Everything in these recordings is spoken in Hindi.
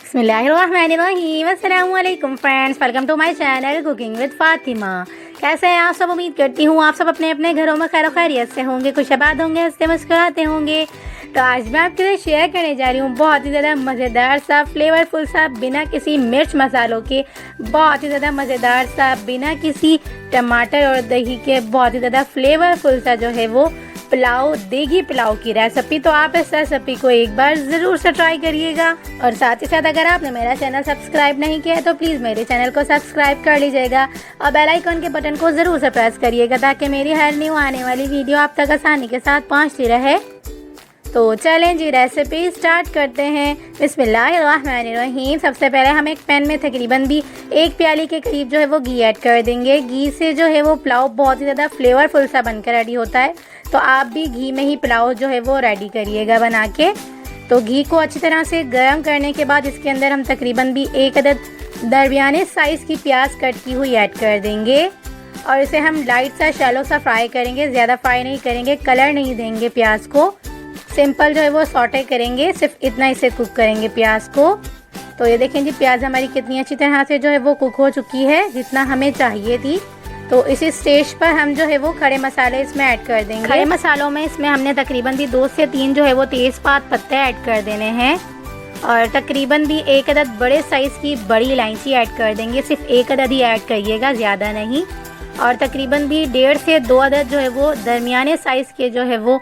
बिस्मिल्लाहिर्रहमानिर्रहीम। अस्सलाम वालेकुम friends, welcome to my channel cooking with Fatima. कैसे हैं आप सब? उम्मीद करती हूँ आप सब अपने अपने घरों में खैर खैरियत से होंगे, खुशआबाद होंगे, हंसते मुस्कुराते होंगे। तो आज मैं आपके साथ शेयर करने जा रही हूँ बहुत ही ज़्यादा मज़ेदार सा, फ्लेवरफुल सा, बिना किसी मिर्च मसालों के, बहुत ही ज़्यादा मज़ेदार सा, बिना किसी टमाटर और दही के, बहुत ही ज़्यादा फ्लेवरफुल सा जो है वो पुलाव, देगी पुलाव की रेसिपी। तो आप इस रेसिपी को एक बार ज़रूर से ट्राई करिएगा। और साथ ही साथ अगर आपने मेरा चैनल सब्सक्राइब नहीं किया है तो प्लीज़ मेरे चैनल को सब्सक्राइब कर लीजिएगा और बेल आइकन के बटन को ज़रूर से प्रेस करिएगा ताकि मेरी हर न्यू आने वाली वीडियो आप तक आसानी के साथ पहुँचती रहे। तो चलें जी, रेसिपी स्टार्ट करते हैं। बिस्मिल्लाहिर्रहमानिर्रहीम। सबसे पहले हम एक पैन में तकरीबन भी 1 प्याली के करीब जो है वो घी ऐड कर देंगे। घी से जो है वो पुलाव बहुत ही ज़्यादा फ्लेवरफुल सा बनकर रेडी होता है, तो आप भी घी में ही पुलाव जो है वो रेडी करिएगा बना के। तो घी को अच्छी तरह से गर्म करने के बाद इसके अंदर हम तकरीबन भी 1 अदद दरमियाने साइज़ की प्याज कट की हुई ऐड कर देंगे और इसे हम लाइट सा शैलो सा फ्राई करेंगे, ज़्यादा फ्राई नहीं करेंगे, कलर नहीं देंगे प्याज को, सिंपल जो है वो सॉटे करेंगे, सिर्फ इतना इसे कुक करेंगे प्याज को। तो ये देखें जी, प्याज हमारी कितनी अच्छी तरह से जो है वो कुक हो चुकी है, जितना हमें चाहिए थी। तो इसी स्टेज पर हम जो है वो खड़े मसाले इसमें ऐड कर देंगे। खड़े मसालों में इसमें हमने तकरीबन भी 2 से 3 जो है वो तेज़पात पत्ते ऐड कर देने हैं और तकरीबन भी 1 अदद बड़े साइज़ की बड़ी इलायची ऐड कर देंगे। सिर्फ 1 अदद ही ऐड करिएगा, ज़्यादा नहीं। और तकरीबन भी 1.5 से 2 अदद जो है वो दरमियाने साइज़ के जो है वो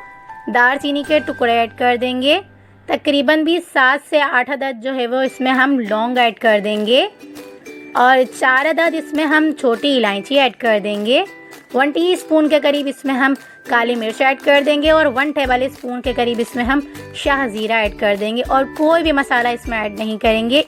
दालचीनी के टुकड़े ऐड कर देंगे। तकरीबन भी 7 से 8 अदद जो है वो इसमें हम लौंग ऐड कर देंगे और 4 अदद इसमें हम छोटी इलायची ऐड कर देंगे। 1 टीस्पून के करीब इसमें हम काली मिर्च ऐड कर देंगे और 1 टेबल स्पून के करीब इसमें हम शाह ज़ीरा ऐड कर देंगे और कोई भी मसाला इसमें ऐड नहीं करेंगे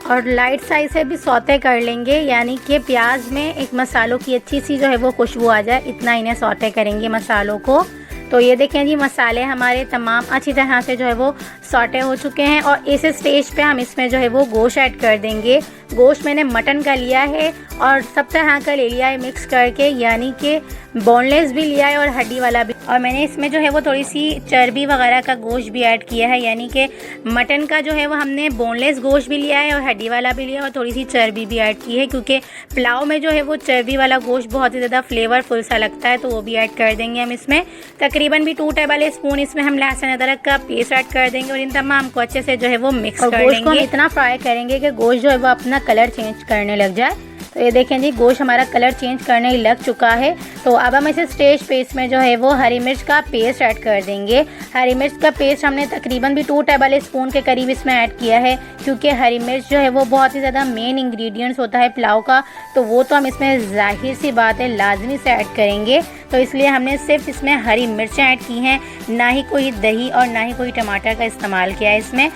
और लाइट साइज से भी सौते कर लेंगे, यानी कि प्याज में एक मसालों की अच्छी सी जो है वो खुशबू आ जाए, इतना इन्हें सौते करेंगे मसालों को। तो ये देखें जी, मसाले हमारे तमाम अच्छी तरह से जो है वो सॉटे हो चुके हैं और इस स्टेज पे हम इसमें जो है वो गोश्त ऐड कर देंगे। गोश्त मैंने मटन का लिया है और सब तरह का ले लिया है मिक्स करके, यानी कि बोनलेस भी लिया है और हड्डी वाला भी। और मैंने इसमें जो है वो थोड़ी सी चर्बी वगैरह का गोश्त भी ऐड किया है, यानी कि मटन का जो है वो हमने बोनलेस गोश्त भी लिया है और हड्डी वाला भी लिया है और थोड़ी सी चर्बी भी ऐड की है, क्योंकि पुलाव में जो है वो चर्बी वाला गोश्त बहुत ही ज़्यादा फ्लेवरफुल सा लगता है, तो वो भी ऐड कर देंगे हम इसमें। तकरीबन भी 2 टेबल स्पून इसमें हम लहसुन अदरक का पेस्ट ऐड कर देंगे और इन तमाम को अच्छे से जो है वो मिक्स कर देंगे। हम इतना फ्राई करेंगे कि गोश्त जो है वो अपना कलर चेंज करने लग जाए। तो ये देखें जी, गोश्त हमारा कलर चेंज करने लग चुका है। तो अब हम इसे स्टेज पे इसमें जो है वो हरी मिर्च का पेस्ट ऐड कर देंगे। हरी मिर्च का पेस्ट हमने तकरीबन भी 2 टेबल स्पून के करीब इसमें ऐड किया है, क्योंकि हरी मिर्च जो है वो बहुत ही ज़्यादा मेन इंग्रेडिएंट्स होता है पुलाव का, तो वो तो हम इसमें जाहिर सी बात है लाजमी से ऐड करेंगे। तो इसलिए हमने सिर्फ इसमें हरी मिर्चें ऐड की हैं, ना ही कोई दही और ना ही कोई टमाटर का इस्तेमाल किया है इसमें।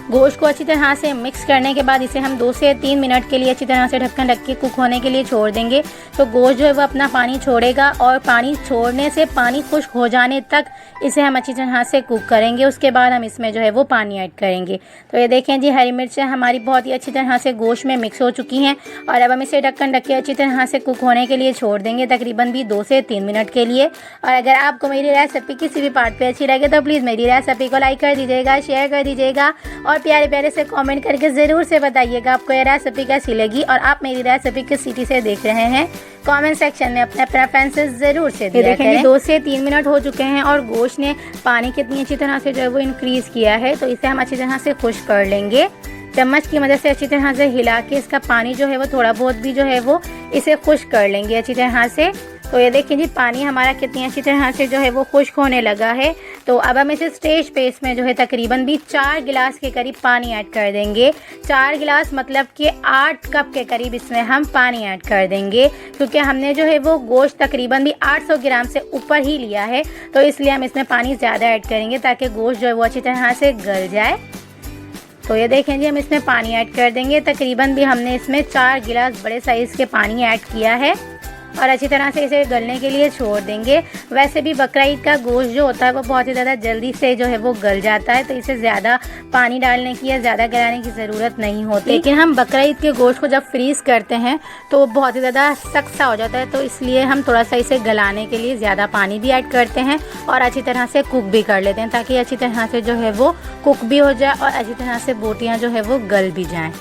गोश्त को अच्छी तरह से मिक्स करने के बाद इसे हम 2 से 3 मिनट के लिए अच्छी तरह से ढक्कन ढक के कुक होने के लिए छोड़ देंगे। तो गोश्त जो है वो अपना पानी छोड़ेगा और पानी छोड़ने से पानी खुश्क हो जाने तक इसे हम अच्छी तरह से कुक करेंगे। उसके बाद हम इसमें जो है वो पानी ऐड करेंगे। तो ये देखें जी, हरी मिर्चें हमारी बहुत ही अच्छी तरह से गोश्त में मिक्स हो चुकी हैं और अब हम इसे ढक्कन ढक के अच्छी तरह से कुक होने के लिए छोड़ देंगे तकरीबन भी 2 से 3 मिनट के लिए। और अगर आपको मेरी रेसिपी किसी भी पार्ट पे अच्छी लगे तो प्लीज़ मेरी रेसिपी को लाइक कर दीजिएगा, शेयर कर दीजिएगा और प्यारे प्यारे से कमेंट करके ज़रूर से बताइएगा आपको ये रेसिपी कैसी लगी और आप मेरी रेसिपी किस सिटी से देख रहे हैं। कमेंट सेक्शन में अपने प्रेफरेंसेस ज़रूर से दिया करें। 2 से 3 मिनट हो चुके हैं और गोश्त ने पानी कितनी अच्छी तरह से जो है वो इंक्रीज़ किया है, तो इसे हम अच्छी तरह से खुश्क कर लेंगे। चम्मच की मदद से अच्छी तरह से हिला के इसका पानी जो है वो थोड़ा बहुत भी जो है वो इसे खुश्क कर लेंगे अच्छी तरह से। तो ये देखिए जी, पानी हमारा कितनी अच्छी तरह से जो है वो खुश्क होने लगा है। तो अब हम इसे स्टेज पे इसमें जो है तकरीबन भी 4 गिलास के करीब पानी ऐड कर देंगे। 4 गिलास मतलब कि 8 कप के करीब इसमें हम पानी ऐड कर देंगे, क्योंकि हमने जो है वो गोश्त तकरीबन भी 800 ग्राम से ऊपर ही लिया है, तो इसलिए हम इसमें पानी ज़्यादा ऐड करेंगे ताकि गोश्त जो है वो अच्छी तरह से गल जाए। तो ये देखें जी, हम इसमें पानी ऐड कर देंगे। तकरीबन भी हमने इसमें 4 गिलास बड़े साइज़ के पानी ऐड किया है। और अच्छी तरह से इसे गलने के लिए छोड़ देंगे। वैसे भी बकरा ईद का गोश्त जो होता है वो बहुत ही ज़्यादा जल्दी से जो है वो गल जाता है, तो इसे ज़्यादा पानी डालने की या ज़्यादा गलाने की ज़रूरत नहीं होती। लेकिन हम बकरा ईद के गोश्त को जब फ्रीज़ करते हैं तो वो बहुत ही ज़्यादा सख्त सा हो जाता है, तो इसलिए हम थोड़ा सा इसे गलाने के लिए ज़्यादा पानी भी ऐड करते हैं और अच्छी तरह से कुक भी कर लेते हैं, ताकि अच्छी तरह से जो है वो कुक भी हो जाए और अच्छी तरह से बोटियाँ जो है वो गल भी जाएँ।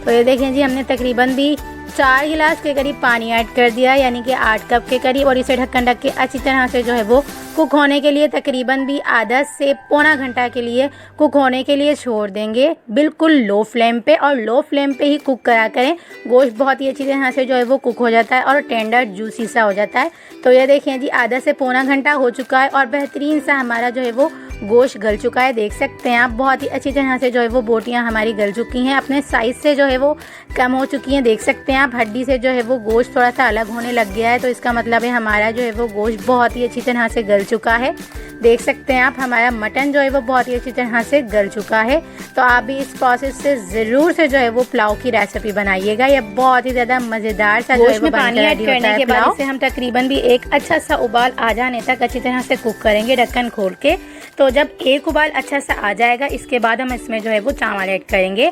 तो ये देखें जी, हमने तकरीबन भी 4 गिलास के करीब पानी ऐड कर दिया, यानी कि 8 कप के करीब, और इसे ढक्कन ढक के अच्छी तरह से जो है वो कुक होने के लिए तकरीबन भी आधा से पौना घंटा के लिए कुक होने के लिए छोड़ देंगे, बिल्कुल लो फ्लेम पे। और लो फ्लेम पे ही कुक करा करें, गोश्त बहुत ही अच्छी तरह से जो है वो कुक हो जाता है और टेंडर जूसी सा हो जाता है। तो ये देखें जी, आधा से पौना घंटा हो चुका है और बेहतरीन सा हमारा जो है वो गोश्त गल चुका है। देख सकते हैं आप, बहुत ही अच्छी तरह से जो है वो बोटियां हमारी गल चुकी हैं, अपने साइज़ से जो है वो कम हो चुकी हैं। देख सकते हैं आप, हड्डी से जो है वो गोश्त थोड़ा सा अलग होने लग गया है, तो इसका मतलब है हमारा जो है वो गोश्त बहुत ही अच्छी तरह से गल चुका है। देख सकते हैं आप, हमारा मटन जो है वो बहुत ही अच्छी तरह से गल चुका है। तो आप भी इस प्रोसेस से ज़रूर से जो है वो पुलाव की रेसिपी बनाइएगा। ये बहुत ही ज़्यादा मज़ेदार सा जो है वो पानी ऐड करने के बाद इसे हम तकरीबन भी एक अच्छा सा उबाल आ जाने तक अच्छी तरह से कुक करेंगे ढक्कन खोल के। तो जब एक उबाल अच्छा सा आ जाएगा, इसके बाद हम इसमें जो है वो चावल ऐड करेंगे।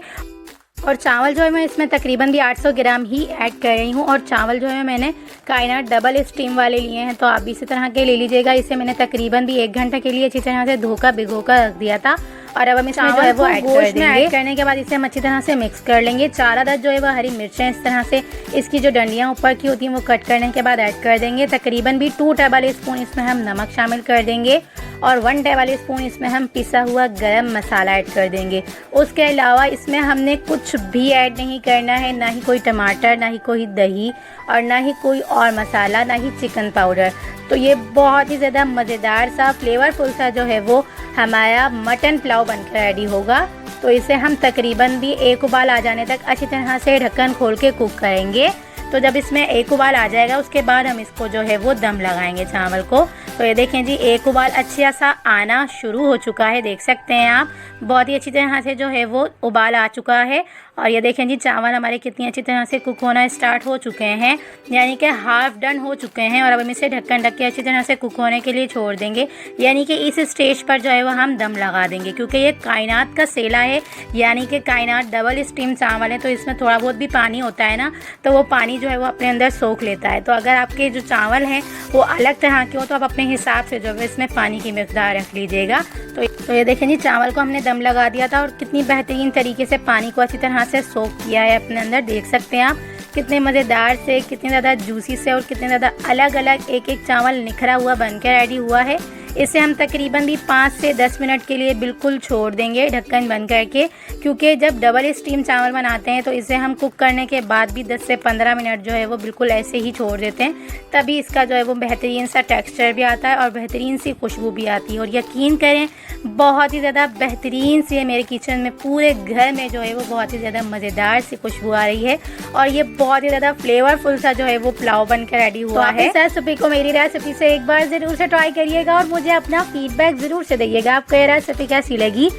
और चावल जो है मैं इसमें तकरीबन भी 800 ग्राम ही ऐड कर रही हूँ। और चावल जो है मैंने कायनात डबल स्टीम वाले लिए हैं, तो आप भी इसी तरह के ले लीजिएगा। इसे मैंने तकरीबन भी 1 घंटे के लिए अच्छी तरह से धोकर भिगोकर रख दिया था। और अब हम इसमें जो है वो ऐड कर देंगे। ऐड करने के बाद इसे हम अच्छी तरह से मिक्स कर लेंगे। 4 अदद जो है वो हरी मिर्चें इस तरह से इसकी जो डंडियाँ ऊपर की होती हैं वो कट करने के बाद ऐड कर देंगे। तकरीबन भी 2 टेबल स्पून इसमें हम नमक शामिल कर देंगे और 1 टेबल स्पून इसमें हम पिसा हुआ गरम मसाला ऐड कर देंगे। उसके अलावा इसमें हमने कुछ भी ऐड नहीं करना है, ना ही कोई टमाटर, ना ही कोई दही और ना ही कोई और मसाला, ना ही चिकन पाउडर। तो ये बहुत ही ज़्यादा मज़ेदार सा फ्लेवरफुल सा जो है वो हमारा मटन पुलाव बनकर रेडी होगा। तो इसे हम तकरीबन भी एक उबाल आ जाने तक अच्छी तरह से ढक्कन खोल के कुक करेंगे। तो जब इसमें एक उबाल आ जाएगा, उसके बाद हम इसको जो है वो दम लगाएंगे चावल को। तो ये देखें जी, एक उबाल अच्छा सा आना शुरू हो चुका है। देख सकते हैं आप, बहुत ही अच्छी तरह से जो है वो उबाल आ चुका है। और ये देखें जी, चावल हमारे कितनी अच्छी तरह से कुक होना स्टार्ट हो चुके हैं, यानी कि हाफ डन हो चुके हैं। और अब हम इसे ढक्कन ढक के अच्छी तरह से कुक होने के लिए छोड़ देंगे, यानी कि इस स्टेज पर जो है वो हम दम लगा देंगे। क्योंकि ये कायनात का सेला है, यानी कि कायनात डबल स्टीम चावल है, तो इसमें थोड़ा बहुत भी पानी होता है ना, तो वो पानी जो है वो अपने अंदर सोख लेता है। तो अगर आपके जो चावल हैं वो अलग तरह के हो, तो आप अपने हिसाब से जो है इसमें पानी की मिकदार रख लीजिएगा। तो ये देखें जी, चावल को हमने दम लगा दिया था और कितनी बेहतरीन तरीके से पानी को अच्छी तरह से सोख किया है अपने अंदर। देख सकते हैं आप, कितने मज़ेदार से, कितने ज़्यादा जूसी से और कितने ज़्यादा अलग अलग एक एक चावल निखरा हुआ बनकर रेडी हुआ है। इसे हम तकरीबन भी 5 से 10 मिनट के लिए बिल्कुल छोड़ देंगे ढक्कन बंद करके, क्योंकि जब डबल स्टीम चावल बनाते हैं तो इसे हम कुक करने के बाद भी 10 से 15 मिनट जो है वो बिल्कुल ऐसे ही छोड़ देते हैं, तभी इसका जो है वो बेहतरीन सा टेक्सचर भी आता है और बेहतरीन सी खुशबू भी आती है। और यकीन करें, बहुत ही ज़्यादा बेहतरीन सी है मेरे किचन में, पूरे घर में जो है वो बहुत ही ज़्यादा मज़ेदार सी खुशबू आ रही है और ये बहुत ही ज़्यादा फ्लेवरफुल सा जो है वो पुलाव बनकर रेडी हुआ है। तो रेसिपी को, मेरी रेसिपी से एक बार ज़रूर से ट्राई करिएगा और मुझे अपना फीडबैक ज़रूर से दीजिएगा, आपको ये रेसिपी कैसी लगी।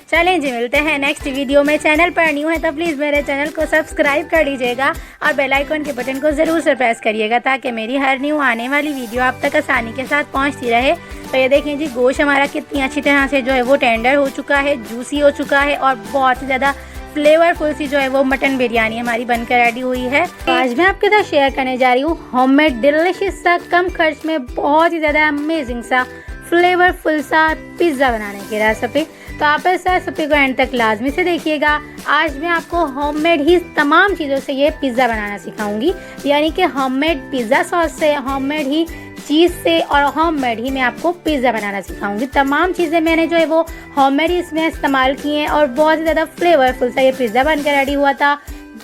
चलें जी, मिलते हैं नेक्स्ट वीडियो में। चैनल पर न्यू है तो प्लीज़ मेरे चैनल को सब्सक्राइब कर लीजिएगा और बेल आइकन के बटन को ज़रूर से प्रेस करिएगा, ताकि मेरी हर न्यू आने वाली वीडियो आप तक आसानी के साथ पहुंचती रहे। तो ये देखें जी, गोश्त हमारा कितनी अच्छी तरह से जो है वो टेंडर हो चुका है, जूसी हो चुका है और बहुत ही ज़्यादा फ्लेवरफुल सी जो है वो मटन बिरयानी हमारी बनकर रेडी हुई है। आज मैं आपके साथ शेयर करने जा रही हूँ होममेड डिलिशियस सा, कम खर्च में बहुत ही ज़्यादा अमेजिंग सा, फ्लेवरफुल सा पिज़्ज़ा बनाने की रेसिपी। तो आप इस रेसिपी को एंड तक लाजमी से देखिएगा। आज मैं आपको होममेड ही तमाम चीज़ों से ये पिज़्ज़ा बनाना सिखाऊंगी, यानी कि होममेड पिज़्ज़ा सॉस से, होममेड ही चीज़ से और होममेड ही मैं आपको पिज़्ज़ा बनाना सिखाऊंगी। तमाम चीज़ें मैंने जो है वो होममेड ही इसमें इस्तेमाल की हैं और बहुत ही ज़्यादा फ्लेवरफुल सा ये पिज़्ज़ा बनकर रेडी हुआ था,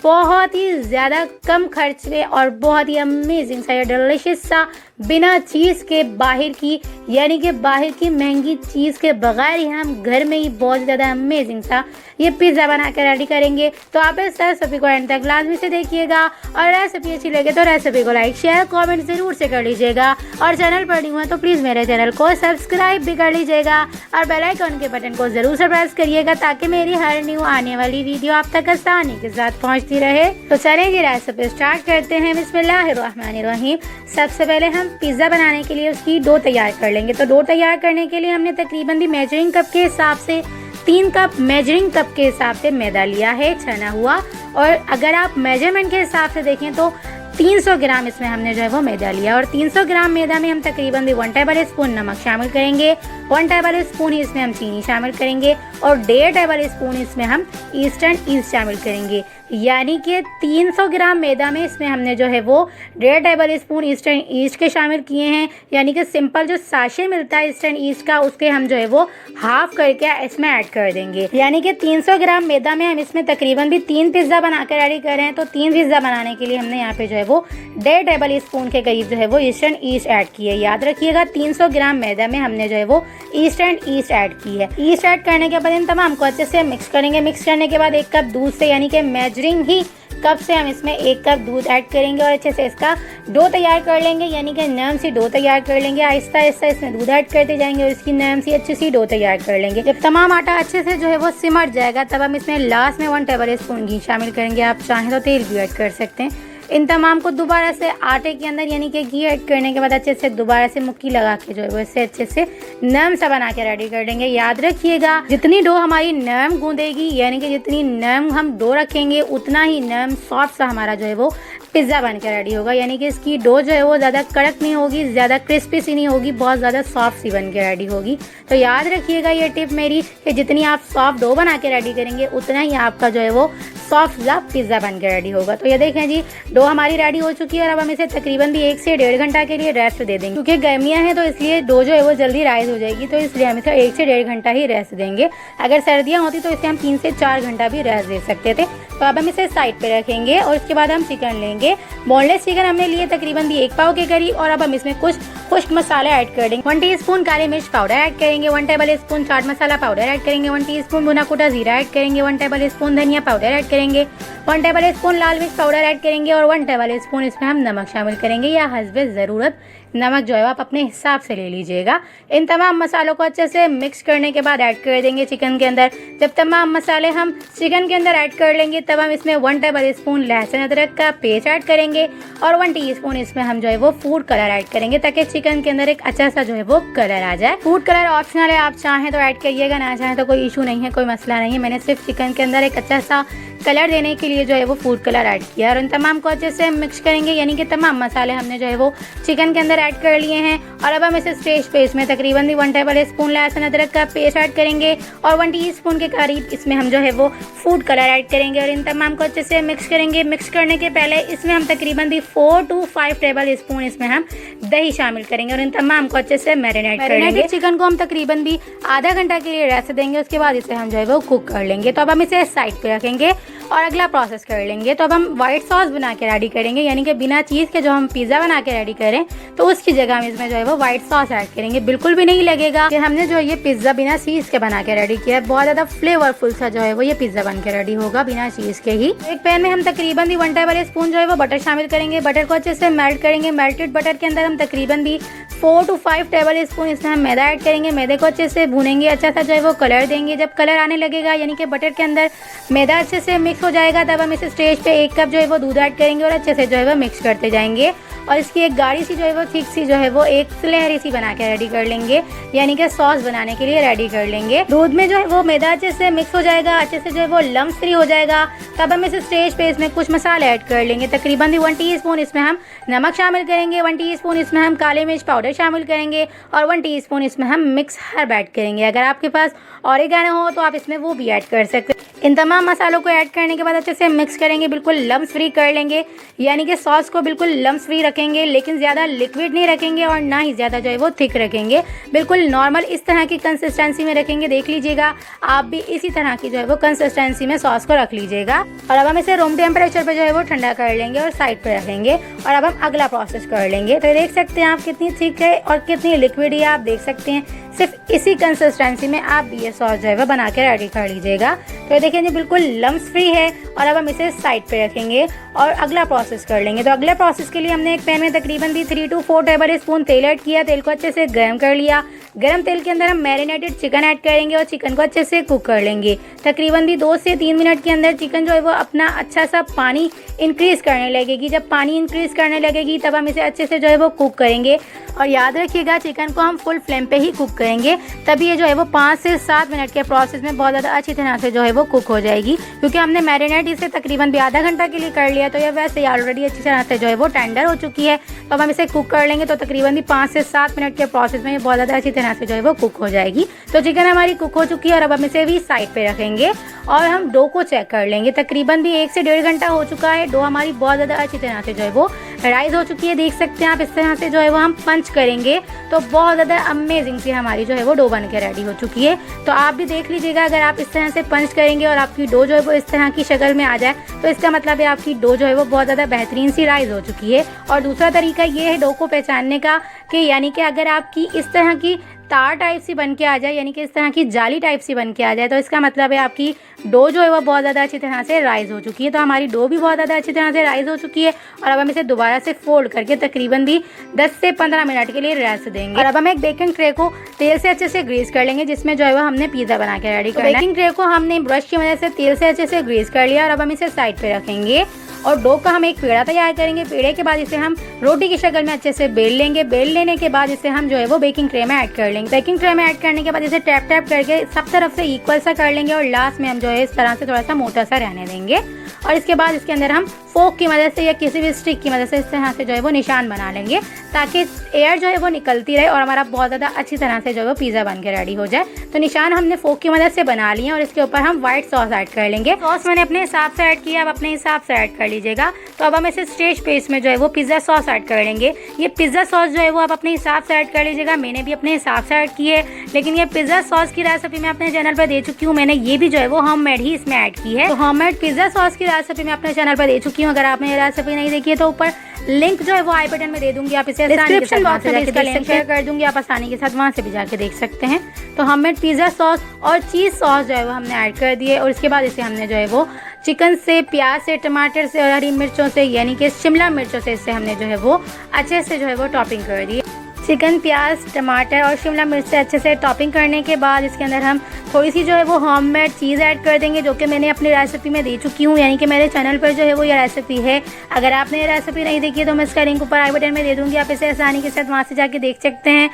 बहुत ही ज़्यादा कम खर्च में और बहुत ही अमेजिंग सा, ये डिलिशियस सा बिना चीज़ के बाहर की, यानी कि बाहर की महंगी चीज़ के बगैर ही हम घर में ही बहुत ज़्यादा अमेजिंग सा ये पिज़्ज़ा बना कर रेडी करेंगे। तो आप इस रेसिपी को एंड तक लाजमी से देखिएगा और रेसिपी अच्छी लगे तो रेसिपी को लाइक शेयर कमेंट ज़रूर से कर लीजिएगा और चैनल पर न्यू है तो प्लीज़ मेरे चैनल को सब्सक्राइब भी कर लीजिएगा और बेल आइकन के बटन को ज़रूर से प्रेस करिएगा ताकि मेरी हर न्यू आने वाली वीडियो आप तक आसानी के साथ पहुँचती रहे। तो चलिए रेसिपी स्टार्ट करते हैं। बिस्मिल्लाहिर्रहमानिर्रहीम। सबसे पहले हम पिज़्ज़ा बनाने के लिए उसकी डो तैयार कर लेंगे। तो डो तैयार करने के लिए हमने तकरीबन मेजरिंग कप के हिसाब से 3 कप मेजरिंग कप के हिसाब से मैदा लिया है छना हुआ। और अगर आप मेजरमेंट के हिसाब से देखें तो 300 ग्राम इसमें हमने जो है वो मैदा लिया और 300 ग्राम मैदा में हम तकरीबन 1 टेबल स्पून नमक शामिल करेंगे, 1 टेबल स्पून ही इसमें हम चीनी शामिल करेंगे और 1.5 टेबल स्पून इसमें हम ईस्टर्न ईस्ट शामिल करेंगे। यानी कि 300 ग्राम मैदा में इसमें हमने जो है वो 1.5 टेबल स्पून ईस्टर्न ईस्ट के शामिल किए हैं। यानी कि सिंपल जो साशे मिलता है ईस्टर्न ईस्ट का उसके हम जो है वो हाफ करके इसमें ऐड कर देंगे। यानी कि 300 ग्राम मैदा में हम इसमें तकरीबन भी 3 पिज़्ज़ा बना कर रेडी कर रहे हैं। तो 3 पिज़्ज़ा बनाने के लिए हमने यहाँ पे जो है वो 1.5 टेबल स्पून के करीब जो है वो ईस्टर्न ईस्ट ऐड की है। याद रखिएगा 300 ग्राम मैदा में हमने जो है वो ईस्टर्न ईस्ट ऐड की है। ईस्ट ऐड करने के बाद इन तमाम को अच्छे से मिक्स करेंगे। मिक्स करने के बाद 1 कप दूध से, यानी कि मेजरिंग ही कप से हम इसमें 1 कप दूध ऐड करेंगे और अच्छे से इसका डो तैयार कर लेंगे। यानी कि नरम सी डो तैयार कर लेंगे। आहिस्ता आहिस्ता इसमें दूध ऐड करते जाएंगे और इसकी नरम सी अच्छी सी डो तैयार कर लेंगे। जब तमाम आटा अच्छे से जो है वो सिमट जाएगा तब हम इसमें लास्ट में 1 टेबल स्पून घी शामिल करेंगे। आप चाहें तो तेल भी ऐड कर सकते हैं। इन तमाम को दोबारा से आटे के अंदर यानी कि घी ऐड करने के बाद अच्छे से दोबारा से मुक्की लगा के जो है वो इससे अच्छे से नरम सा बना के रेडी कर देंगे। याद रखिएगा जितनी डो हमारी नरम गूंदेगी, यानी कि जितनी नरम हम डो रखेंगे उतना ही नरम सॉफ्ट सा हमारा जो है वो पिज़्ज़ा बन के रेडी होगा। यानी कि इसकी डो जो है वो ज़्यादा कड़क नहीं होगी, ज़्यादा क्रिस्पी सी नहीं होगी, बहुत ज़्यादा सॉफ्ट सी बन के रेडी होगी। तो याद रखिएगा ये टिप मेरी कि जितनी आप सॉफ्ट डो बना के रेडी करेंगे उतना ही आपका जो है वो सॉफ्ट सा पिज़्ज़ा बन के रेडी होगा। तो ये देखें जी डो हमारी रेडी हो चुकी है और अब हम इसे तकरीबन भी 1 से 1.5 घंटा के लिए रेस्ट दे देंगे। क्योंकि गर्मियाँ हैं तो इसलिए डो जो है वो जल्दी राइज हो जाएगी, तो इसलिए हम इसे 1 से 1.5 घंटा ही रेस्ट देंगे। अगर सर्दियाँ होती तो इसे हम 3 से 4 घंटा भी रेस्ट दे सकते थे। तो अब हम इसे साइड पे रखेंगे और इसके बाद हम चिकन लेंगे। बोनलेस चिकन हमने लिए तकरीबन भी 1 पाव के करीब और अब हम इसमें कुछ खुश्क मसाले ऐड कर देंगे। 1 टीस्पून काली मिर्च पाउडर ऐड करेंगे, 1 table spoon chaat masala powder add करेंगे, 1 टीस्पून भुना कुटा जीरा ऐड करेंगे, 1 टेबल स्पून धनिया पाउडर ऐड करेंगे, 1 टेबल स्पून लाल मिर्च पाउडर ऐड करेंगे और 1 टेबल स्पून इसमें हम नमक शामिल करेंगे या हस्बे ज़रूरत नमक जो है आप अपने हिसाब से ले लीजिएगा। इन तमाम मसालों को अच्छे से मिक्स करने के बाद ऐड कर देंगे चिकन के अंदर। जब तमाम मसाले हम चिकन के अंदर ऐड कर लेंगे तब हम इसमें 1 टेबल स्पून लहसुन अदरक का पेस्ट ऐड करेंगे और 1 टीस्पून इसमें हम जो है वो फूड कलर ऐड करेंगे ताकि चिकन के अंदर एक अच्छा सा जो है वो कलर आ जाए। फूड कलर ऑप्शनल है, आप चाहें तो ऐड करिएगा, ना चाहें तो कोई इशू नहीं है, कोई मसला नहीं है। मैंने सिर्फ चिकन के अंदर एक अच्छा सा कलर देने के लिए जो है वो फूड कलर ऐड किया और इन तमाम को अच्छे से मिक्स करेंगे। यानी कि तमाम मसाले हमने जो है वो चिकन के अंदर ऐड कर लिए हैं और अब हम इसे स्टेज पे इसमें तकरीबन 1 टेबल स्पून लहसुन अदरक का पेस्ट ऐड करेंगे और 1 टीस्पून के करीब इसमें हम जो है वो फूड कलर ऐड करेंगे और इन तमाम को अच्छे से मिक्स करेंगे। मिक्स करने के पहले इसमें हम तकरीबन 4 to 5 टेबल स्पून इसमें हम दही शामिल करेंगे और इन तमाम को अच्छे से मैरिनेट करेंगे। चिकन को हम तकरीबन भी आधा घंटा के लिए रेस्ट देंगे, उसके बाद इसे हम जो है वो कुक कर लेंगे। तो अब हम इसे साइड पे रखेंगे और अगला प्रोसेस कर लेंगे। तो अब हम व्हाइट सॉस बना के रेडी करेंगे, यानी कि बिना चीज़ के जो हम पिज़्ज़ा बना के रेडी करें तो उसकी जगह हम इसमें जो है वो व्हाइट सॉस ऐड करेंगे। बिल्कुल भी नहीं लगेगा कि हमने जो ये पिज़्ज़ा बिना चीज़ के बना के रेडी किया है। बहुत ज़्यादा फ्लेवरफुल सा जो है वो ये पिज़्ज़ा बन के रेडी होगा बिना चीज़ के ही। एक पैन में हम तकरीबन 1 टेबल स्पून जो है वो बटर शामिल करेंगे। बटर को अच्छे से मेल्ट करेंगे। मेल्टेड बटर के अंदर हम तकरीबन भी 4 to 5 टेबल स्पून इसमें हम मैदा ऐड करेंगे। मैदे को अच्छे से भूनेंगे, अच्छा सा जो है वो कलर देंगे। जब कलर आने लगेगा यानी कि बटर के अंदर मैदा अच्छे से मिक्स हो जाएगा तब हम इस स्टेज पे 1 कप जो है वो दूध ऐड करेंगे और अच्छे से जो है वो मिक्स करते जाएंगे और इसकी एक गाढ़ी सी जो है वो थिक सी जो है वो एक लहरी सी बना के रेडी कर लेंगे, यानी कि सॉस बनाने के लिए रेडी कर लेंगे। दूध में जो है वो मैदा अच्छे से मिक्स हो जाएगा, अच्छे से जो है वो लम्स फ्री हो जाएगा तब हम इस स्टेज पे इसमें कुछ मसाले ऐड कर लेंगे। तकरीबन 1 टीस्पून इसमें हम नमक शामिल करेंगे, 1 टीस्पून इसमें हम काली मिर्च पाउडर शामिल करेंगे और 1 टीस्पून इसमें हम मिक्स हर्ब ऐड करेंगे। अगर आपके पास ऑरिगेनो हो तो आप इसमें वो भी ऐड कर सकते हैं। इन तमाम मसालों को ऐड करने के बाद अच्छे से मिक्स करेंगे, बिल्कुल लम्स फ्री कर लेंगे, यानी कि सॉस को बिल्कुल लम्स फ्री रखेंगे, लेकिन ज़्यादा लिक्विड नहीं रखेंगे और ना ही ज़्यादा जो है वो थिक रखेंगे। बिल्कुल नॉर्मल इस तरह की कंसिस्टेंसी में रखेंगे। देख लीजिएगा आप भी इसी तरह की जो है वो कंसिस्टेंसी में सॉस को रख लीजिएगा। और अब हम इसे रूम टेम्परेचर पे जो है वो ठंडा कर लेंगे और साइड पे रखेंगे। और अब हम अगला प्रोसेस कर लेंगे। तो ये देख सकते हैं आप कितनी थिक है और कितनी लिक्विड है, आप देख सकते हैं। सिर्फ इसी कंसिस्टेंसी में आप भी ये सॉस जो है वो बना के रेडी कर लीजिएगा। तो ये देखिए जी बिल्कुल लम्स फ्री है। और अब हम इसे साइड पे रखेंगे और अगला प्रोसेस कर लेंगे। तो अगले प्रोसेस के लिए हमने एक पैन में तकरीबन भी 3 to 4 टेबल स्पून तेल ऐड किया। तेल को अच्छे से गर्म कर लिया। गर्म तेल के अंदर हम मैरिनेटेड चिकन ऐड करेंगे और चिकन को अच्छे से कुक कर लेंगे। तकरीबन भी 2 से 3 मिनट के अंदर चिकन जो है वो अपना अच्छा सा पानी इंक्रीज़ करने लगेगी। जब पानी इंक्रीज़ करने लगेगी तब हम इसे अच्छे से जो है वो कुक करेंगे। और याद रखिएगा चिकन को हम फुल फ्लेम पे ही कुक करेंगे, तभी ये जो है वो 5 से 7 मिनट के प्रोसेस में बहुत ज़्यादा अच्छी तरह से जो है वो कुक हो जाएगी। क्योंकि हमने मैरिनेट इसे तकरीबन भी आधा घंटा के लिए कर लिया, तो ये वैसे ही ऑलरेडी अच्छी तरह से जो है वो टेंडर हो चुकी है। तो अब हम इसे कुक कर लेंगे। तो तकरीबन भी 5 से 7 मिनट के प्रोसेस में ये बहुत ज़्यादा अच्छी तरह से जो है वो कुक हो जाएगी। तो चिकन हमारी कुक हो चुकी है और अब हम इसे भी साइड पे रखेंगे और हम डो को चेक कर लेंगे। तकरीबन भी 1 से 1.5 घंटा हो चुका है। डो हमारी बहुत ज़्यादा अच्छी तरह से जो है वो राइज हो चुकी है। देख सकते हैं आप, इस तरह से जो है वो हम पंच करेंगे तो बहुत ज़्यादा अमेजिंग सी हमारी जो है वो डो बन के रेडी हो चुकी है। तो आप भी देख लीजिएगा, अगर आप इस तरह से पंच करेंगे और आपकी डो जो है वो इस तरह की शक्ल में आ जाए तो इसका मतलब है आपकी डो जो है वो बहुत ज़्यादा बेहतरीन सी राइज हो चुकी है। और दूसरा तरीका ये है डो को पहचानने का कि यानी कि अगर आपकी इस तरह की तार टाइप सी बन के आ जाए, यानी कि इस तरह की जाली टाइप सी बन के आ जाए, तो इसका मतलब है आपकी डो जो है वो बहुत ज़्यादा अच्छी तरह से राइज हो चुकी है। तो हमारी डो भी बहुत ज़्यादा अच्छी तरह से राइज हो चुकी है। और अब हम इसे दोबारा से फोल्ड करके तकरीबन भी 10 से 15 मिनट के लिए रेस्ट देंगे। और अब हम एक बेकिंग ट्रे को तेल से अच्छे से ग्रीस कर लेंगे, जिसमें जो है वो हमने पिज़्ज़ा बना के रेडी करना है। बेकिंग ट्रे को हमने ब्रश की मदद से तेल से अच्छे से ग्रीस कर लिया और अब हम इसे साइड पे रखेंगे और डो का हम एक पेड़ा तैयार करेंगे। पेड़े के बाद इसे हम रोटी की शक्ल में अच्छे से बेल लेंगे। बेल लेने के बाद इसे हम जो है वो बेकिंग ट्रे में ऐड कर लेंगे। बेकिंग ट्रे में ऐड करने के बाद इसे टैप टैप करके सब तरफ से इक्वल सा कर लेंगे और लास्ट में हम जो है इस तरह से थोड़ा सा मोटा सा रहने देंगे। और इसके बाद इसके अंदर हम फोक की मदद से या किसी भी स्टिक की मदद से इस तरह से जो है वो निशान बना लेंगे, ताकि एयर जो है वो निकलती रहे और हमारा बहुत ज़्यादा अच्छी तरह से जो है वो पिज़्ज़ा बन के रेडी हो जाए। तो निशान हमने फोक की मदद से बना लिए और इसके ऊपर हम व्हाइट सॉस ऐड कर लेंगे। सॉस मैंने अपने हिसाब से ऐड किया, आप अपने हिसाब से ऐड कर लीजिएगा। तो अब हम इसे स्टेज पे इसमें जो है वो पिज़्ज़ा सॉस ऐड कर लेंगे। ये पिज़्ज़ा सॉस जो है वो आप अपने हिसाब से ऐड कर लीजिएगा। मैंने भी अपने हिसाब से ऐड की है, लेकिन ये पिज़्ज़ा सॉस की रेसिपी मैं अपने चैनल पर दे चुकी हूँ। मैंने ये भी जो है वो होममेड ही इसमें ऐड की है। तो होममेड पिज़्ज़ा सॉस की रेसिपी मैं अपने चैनल पर दे चुकी हूँ। अगर आपने ये रेसिपी नहीं देखी है तो ऊपर लिंक जो है वो आई बटन में दे दूंगी, आप इसे डिस्क्रिप्शन बॉक्स में इसका लिंक शेयर कर दूंगी, आप आसानी के साथ वहाँ से भी जाके देख सकते हैं। तो होममेड पिज़्ज़ा सॉस और चीज़ सॉस जो है वो हमने ऐड कर दिए और इसके बाद इसे हमने जो है वो चिकन से, प्याज से, टमाटर से और हरी मिर्चों से यानी कि शिमला मिर्चों से इसे हमने जो है वो अच्छे से जो है वो टॉपिंग कर दी। चिकन, प्याज, टमाटर और शिमला मिर्च से अच्छे से टॉपिंग करने के बाद इसके अंदर हम थोड़ी सी जो है वो होममेड चीज़ ऐड कर देंगे, जो कि मैंने अपनी रेसिपी में दे चुकी हूँ, यानी कि मेरे चैनल पर जो है वो ये रेसिपी है। अगर आपने ये रेसिपी नहीं देखी है तो मैं इसका लिंक ऊपर आई बटन में दे दूँगी, आप इसे आसानी के साथ वहाँ से जाके देख सकते हैं।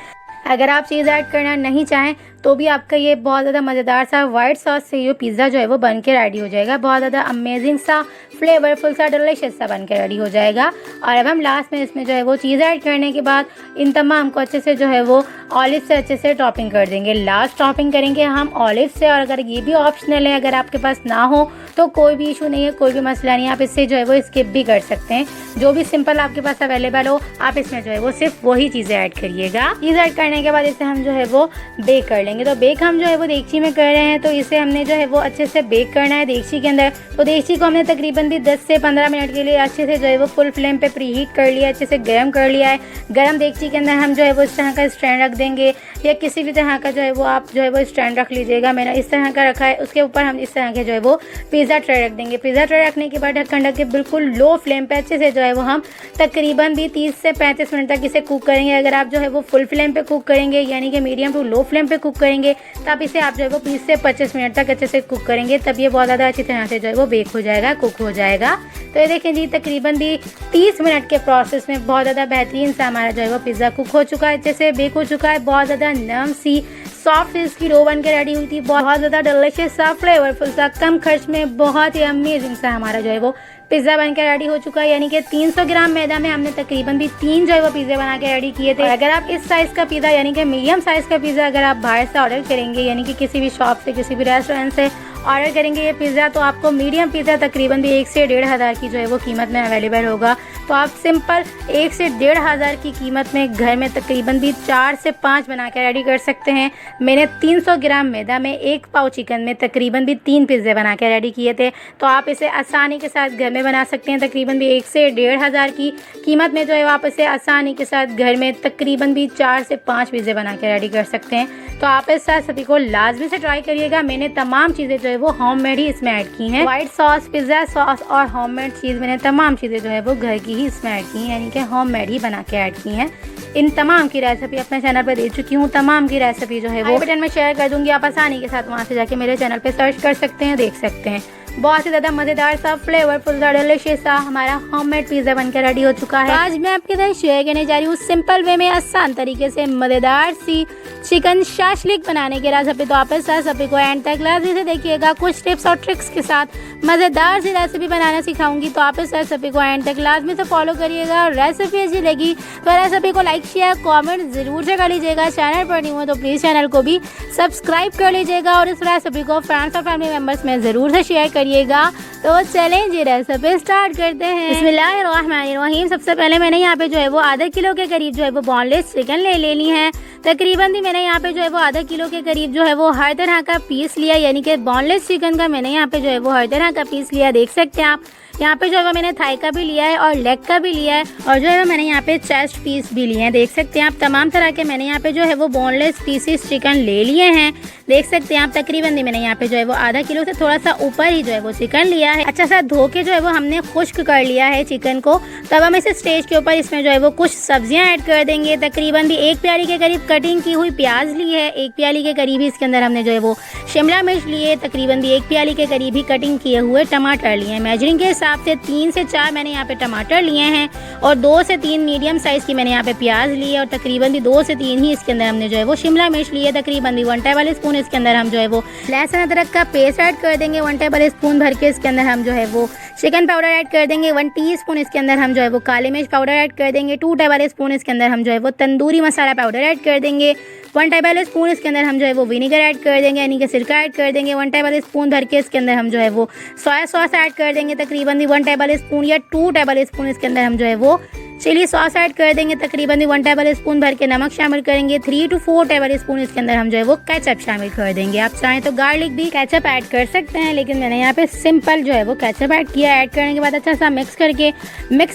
अगर आप चीज़ ऐड करना नहीं चाहें तो भी आपका ये बहुत ज़्यादा मज़ेदार सा वाइट सॉस से ये पिज़्ज़ा जो है वो बन के रेडी हो जाएगा। बहुत ज़्यादा अमेजिंग सा, फ्लेवरफुल सा, डिलीशियस सा बन के रेडी हो जाएगा। और अब हम लास्ट में इसमें जो है वो चीज़ ऐड करने के बाद इन तमाम को अच्छे से जो है वो ऑलिव से अच्छे से टॉपिंग कर देंगे। लास्ट टॉपिंग करेंगे हम ऑलिव से, और अगर ये भी ऑप्शनल है, अगर आपके पास ना हो तो कोई भी इशू नहीं है, कोई भी मसला नहीं है, आप इससे जो है वो स्किप भी कर सकते हैं। जो भी सिंपल आपके पास अवेलेबल हो आप इसमें जो है वो सिर्फ वही चीज़ें ऐड करिएगा। चीज़ ऐड करने के बाद इसे हम जो है वो बेक कर लेंगे। तो बेक हम जो है वो देगची में कर रहे हैं, तो इसे हमने जो है वो अच्छे से बेक करना है देगची के अंदर। तो देगची को हमने तकरीबन भी 10 से 15 मिनट के लिए अच्छे से जो है वो फुल फ्लेम पे प्री हीट कर लिया, अच्छे से गर्म कर लिया है। गर्म देगची के अंदर हम जो है वो इस तरह का स्टैंड रख देंगे, या किसी भी तरह का जो है वो आप जो है वो स्टैंड रख लीजिएगा। मैंने इस तरह का रखा है। उसके ऊपर हम इस तरह के जो है वो पिज़्ज़ा ट्रे रख देंगे। पिज़्ज़ा ट्रे रखने के बाद ढक्कन ढक के बिल्कुल लो फ्लेम पे अच्छे से जो है वो हम तकरीबन भी 30 से 35 मिनट तक इसे कुक करेंगे। अगर आप जो है वो फुल फ्लेम पे कुक करेंगे, यानी कि मीडियम टू लो फ्लेम पे कुक करेंगे, तब इसे आप जो है वो 20 से 25 मिनट तक अच्छे से कुक करेंगे, तब ये बहुत ज़्यादा अच्छी तरह से जो है वो बेक हो जाएगा, कुक हो जाएगा। तो ये देखें जी, तकरीबन भी 30 मिनट के प्रोसेस में बहुत ज़्यादा बेहतरीन सा हमारा जो है वो पिज़्ज़ा कुक हो चुका है, अच्छे से बेक हो चुका है। बहुत ज़्यादा नरम सी सॉफ्ट इसकी डो बन के रेडी हुई थी। बहुत ज़्यादा डिलीशियस सा, फ्लेवरफुल सा, कम खर्च में बहुत ही अमेजिंग सा हमारा जो है वो पिज़्ज़ा बन के रेडी हो चुका है। यानी कि 300 ग्राम मैदा में हमने तकरीबन भी 3 जो है वो पिज़्ज़ा बना के रेडी किए थे। और अगर आप इस साइज़ का पिज़्ज़ा, यानी कि मीडियम साइज़ का पिज़्ज़ा अगर आप बाहर से ऑर्डर करेंगे, यानी कि किसी भी शॉप से, किसी भी रेस्टोरेंट से ऑर्डर करेंगे ये पिज़्ज़ा तो आपको मीडियम पिज़्ज़ा तकरीबन भी 1 से 1,500 की जो है वो कीमत में अवेलेबल होगा। तो आप सिंपल 1 से 1,500 की कीमत में घर में तकरीबन भी 4 से 5 बना के रेडी कर सकते हैं। मैंने 300 ग्राम मैदा में 1 पाव चिकन में तकरीबन भी 3 पिज़्ज़े बना के रेडी किए थे। तो आप इसे आसानी के साथ घर में बना सकते हैं। तकरीबन भी 1 से 1,500 की कीमत में जो है आप इसे आसानी के साथ घर में तकरीबन भी 4 से 5 पिज़्ज़े बना के रेडी कर सकते हैं। तो आप इस रेसिपी को लाजमी से ट्राई करिएगा। मैंने तमाम चीज़ें जो है वो होममेड ही इसमें ऐड की हैं। वाइट सॉस, पिज़्ज़ा सॉस और होममेड चीज़ मैंने तमाम चीज़ें जो है वो घर की ही इसमें ऐड की हैं, यानी कि होममेड ही बना के ऐड की हैं। इन तमाम की रेसिपी अपने चैनल पर दे चुकी हूँ। तमाम की रेसिपी जो है वो बटन में शेयर कर दूँगी। आप आसानी के साथ वहाँ से जाके मेरे चैनल पर सर्च कर सकते हैं, देख सकते हैं। बहुत ही ज़्यादा मज़ेदार सा, फ्लेवरफुल सा, डिलिशियस सा हमारा होममेड पिज़्ज़ा बनकर रेडी हो चुका है। आज मैं आपके साथ शेयर करने जा रही हूँ सिंपल वे में आसान तरीके से मज़ेदार सी चिकन शाशलिक बनाने की रेसिपी। तो आप इस रेसिपी को एंड तक लाजमी से देखिएगा। कुछ टिप्स और ट्रिक्स के साथ मज़ेदार सी रेसिपी बनाना सिखाऊंगी। तो आप इस रेसिपी को एंड तक लाजमी से फॉलो करिएगा। और रेसिपी अच्छी लगी तो रेसिपी को लाइक शेयर कॉमेंट ज़रूर से कर लीजिएगा। चैनल पर नहीं हो तो प्लीज़ चैनल को भी सब्सक्राइब कर लीजिएगा और इस रेसिपी को फ्रेंड्स और फैमिली मेम्बर्स में ज़रूर से शेयर करिएगा। तो चलें जी रेसिपी स्टार्ट करते हैं। बिस्मिल्लाहिर्रहमानिर्रहीम। सबसे पहले मैंने यहाँ पे जो है वो आधा किलो के करीब जो है वो बोनलेस चिकन ले लेनी है। तकरीबन भी मैंने यहाँ पे जो है वो आधा किलो के करीब जो है वो हर तरह का पीस लिया, यानी कि बोनलेस चिकन का मैंने यहाँ पे जो है वो हर तरह का पीस लिया। देख सकते हैं आप यहाँ पे जो है वो मैंने थाई का भी लिया है और लेग का भी लिया है और जो है वो मैंने यहाँ पे चेस्ट पीस भी लिए हैं। देख सकते हैं आप तमाम तरह के मैंने यहाँ पे जो है वो बोनलेस पीसेस चिकन ले लिए हैं। देख सकते हैं आप तकरीबन भी मैंने यहाँ पे जो है वो आधा किलो से थोड़ा सा ऊपर ही जो है वो चिकन लिया है। अच्छा सा धो के जो है वो हमने खुश्क कर लिया है चिकन को। तब हम इस स्टेज के ऊपर इसमें जो है वो कुछ सब्जियां ऐड कर देंगे। तकरीबन भी 1 प्याली के करीब कटिंग की हुई प्याज ली है। 1 प्याली के करीब ही इसके अंदर हमने जो है वो शिमला मिर्च लिए। तकरीबन भी 1 प्याली के करीब ही कटिंग किए हुए टमाटर लिए हैं। मेजरिंग के हिसाब से 3 से 4 मैंने यहाँ पे टमाटर लिए हैं और 2 से 3 मीडियम साइज़ की मैंने यहाँ पे प्याज ली है और तकरीबन भी 2 से 3 ही इसके अंदर हमने जो है वो शिमला मिर्च ली है। तकरीबन भी 1 टेबल स्पून इसके अंदर हम जो है वो लहसुन अदरक का पेस्ट ऐड कर देंगे। 1 टेबल स्पून भर के इसके अंदर हम जो है वो चिकन पाउडर ऐड कर देंगे। 1 टीस्पून इसके अंदर हम जो है वो काली मिर्च पाउडर ऐड कर देंगे। 2 टेबल स्पून इसके अंदर हम जो है वो तंदूरी मसाला पाउडर ऐड कर देंगे। 1 टेबल स्पून इसके अंदर हम जो है वो विनेगर ऐड कर देंगे, यानी कि सिरका ऐड कर देंगे। 1 टेबल स्पून भर के इसके अंदर हम जो है वो सोया सॉस ऐड कर देंगे। तकरीबन 1 टेबल स्पून या 2 टेबल स्पून इसके अंदर हम जो है वो चिली सॉस ऐड कर देंगे। तकरीबन 1 टेबल स्पून भर के नमक शामिल करेंगे। 3 to 4 टेबल स्पून इसके अंदर हम जो है वो केचप शामिल कर देंगे। आप चाहें तो गार्लिक भी केचप ऐड कर सकते हैं, लेकिन मैंने यहाँ पे सिंपल जो है वो केचप ऐड किया। ऐड करने के बाद अच्छा सा मिक्स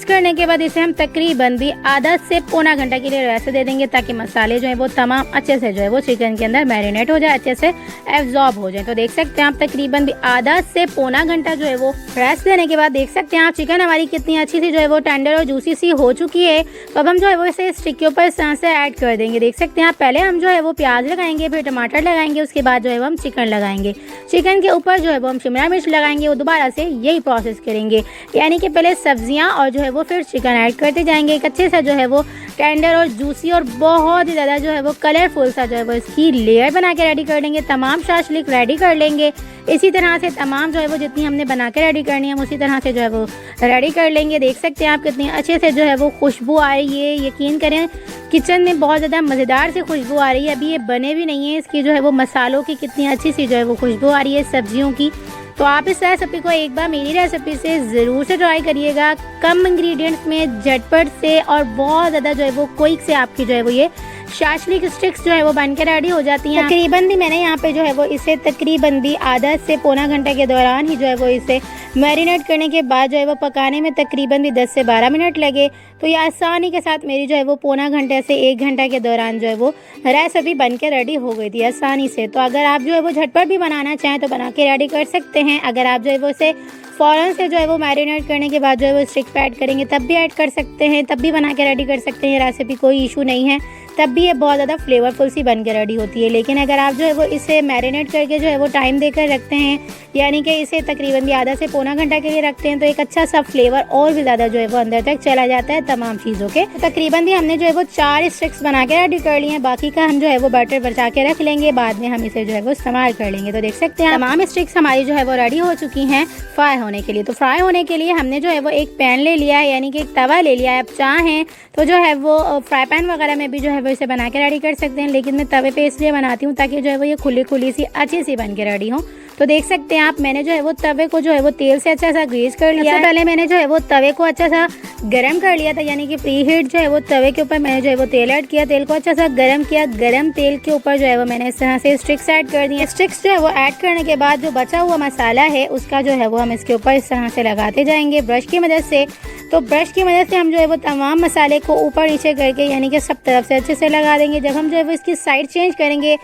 करने के बाद इसे हम तकरीबन भी आधा से पौना घंटा के लिए रेस्ट दे देंगे, ताकि मसाले जो है वो तमाम अच्छे से जो है वो चिकन के अंदर मैरिनेट हो जाए, अच्छे से एब्जॉर्ब हो जाए। तो देख सकते हैं आप तकरीबन भी आधा से पौना घंटा जो है वो रेस्ट देने के बाद देख सकते हैं आप चिकन हमारी कितनी अच्छी सी जो है वो टेंडर और जूसी सी हो चुकी है। तो अब हम जो है वो इसे स्टिक के ऊपर इस तरह से ऐड कर देंगे। देख सकते हैं आप पहले हम जो है वो प्याज लगाएंगे, फिर टमाटर लगाएंगे, उसके बाद जो है वो हम चिकन लगाएंगे। चिकन के ऊपर जो है वो हम शिमला मिर्च लगाएंगे और दोबारा से यही प्रोसेस करेंगे, यानी कि पहले सब्जियां और जो है वो फिर चिकन ऐड करते जाएंगे। एक अच्छे से जो है वो टेंडर और जूसी और बहुत ही ज़्यादा जो है वो कलरफुल सा जो है वो इसकी लेयर बना के रेडी कर लेंगे। तमाम शाशलिक रेडी कर लेंगे। इसी तरह से तमाम जो है वो जितनी हमने बना के रेडी करनी है हम उसी तरह से जो है वो रेडी कर लेंगे। देख सकते हैं आप कितनी अच्छे से जो है वो खुशबू आ रही है। यकीन करें किचन में बहुत ज़्यादा मज़ेदार सी खुशबू आ रही है। अभी ये बने भी नहीं है, इसकी जो है वो मसालों की कितनी अच्छी सी जो है वो खुशबू आ रही है सब्जियों की। तो आप इस रेसिपी को एक बार मेरी रेसिपी से ज़रूर से ट्राई करिएगा। कम इंग्रेडिएंट्स में झटपट से और बहुत ज़्यादा जो है वो क्विक से आपकी जो है वो ये शाशलिक स्टिक्स जो है वो बनकर रेडी हो जाती हैं। तकरीबन भी मैंने यहाँ पे जो है वो इसे तकरीबन भी आधा से पौना घंटा के दौरान ही जो है वो इसे मैरिनेट करने के बाद जो है वो पकाने में तकरीबन भी 10 से 12 मिनट लगे। तो ये आसानी के साथ मेरी जो है वो पौना घंटे से 1 घंटा के दौरान जो है वो रेसिपी बन के रेडी हो गई थी आसानी से। तो अगर आप जो है वो झटपट भी बनाना चाहें तो बना के रेडी कर सकते हैं। अगर आप जो है वो इसे फ़ौरन से जो है वो मैरिनेट करने के बाद जो है वो स्टिक्स पे ऐड करेंगे तब भी ऐड कर सकते हैं, तब भी बना के रेडी कर सकते हैं। ये रेसिपी कोई इशू नहीं है, तब भी ये बहुत ज़्यादा फ्लेवरफुल सी बन के रेडी होती है। लेकिन अगर आप जो है वो इसे मैरिनेट करके जो है वो टाइम देकर रखते हैं, यानी कि इसे तकरीबन भी आधा से पौना घंटा के लिए रखते हैं, तो एक अच्छा सा फ्लेवर और भी ज़्यादा जो है वो अंदर तक चला जाता है तमाम चीज़ों के। तो तकरीबन भी हमने जो है वो 4 स्टिक्स बना के रेडी कर लिए हैं। बाकी का हम जो है वो बैटर बचा के रख लेंगे, बाद में हम इसे जो है वो इस्तेमाल कर लेंगे। तो देख सकते हैं तमाम स्टिक्स हमारी जो है वो रेडी हो चुकी हैं फ्राई होने के लिए। तो फ्राई होने के लिए हमने जो है वो एक पैन ले लिया है, यानी कि एक तवा ले लिया है। आप चाहें तो जो है वो फ्राई पैन वगैरह में भी जो है वो इसे बना के रेडी कर सकते हैं, लेकिन मैं तवे पे इसलिए बनाती हूँ ताकि जो है वो ये खुली खुली सी अच्छी सी बन के रेडी हो। तो देख सकते हैं आप, मैंने जो है वो तवे को जो है वो तेल से अच्छा सा ग्रीस कर लिया। सबसे पहले मैंने जो है वो तवे को अच्छा सा गरम कर लिया था, यानी कि प्री हीट जो है वो तवे के ऊपर मैंने जो है वो तेल ऐड किया, तेल को अच्छा सा गरम किया। गरम तेल के ऊपर जो है वो मैंने इस तरह से स्टिक्स ऐड कर दिए। स्टिक्स जो है वो ऐड करने के बाद जो बचा हुआ मसाला है उसका जो है वो हम इसके ऊपर इस तरह से लगाते जाएंगे ब्रश की मदद से। तो ब्रश की मदद से हम जो है वो तमाम मसाले को ऊपर नीचे करके यानी कि सब तरफ से अच्छे से लगा देंगे। जब हम जो है वो इसकी साइड चेंज करेंगे,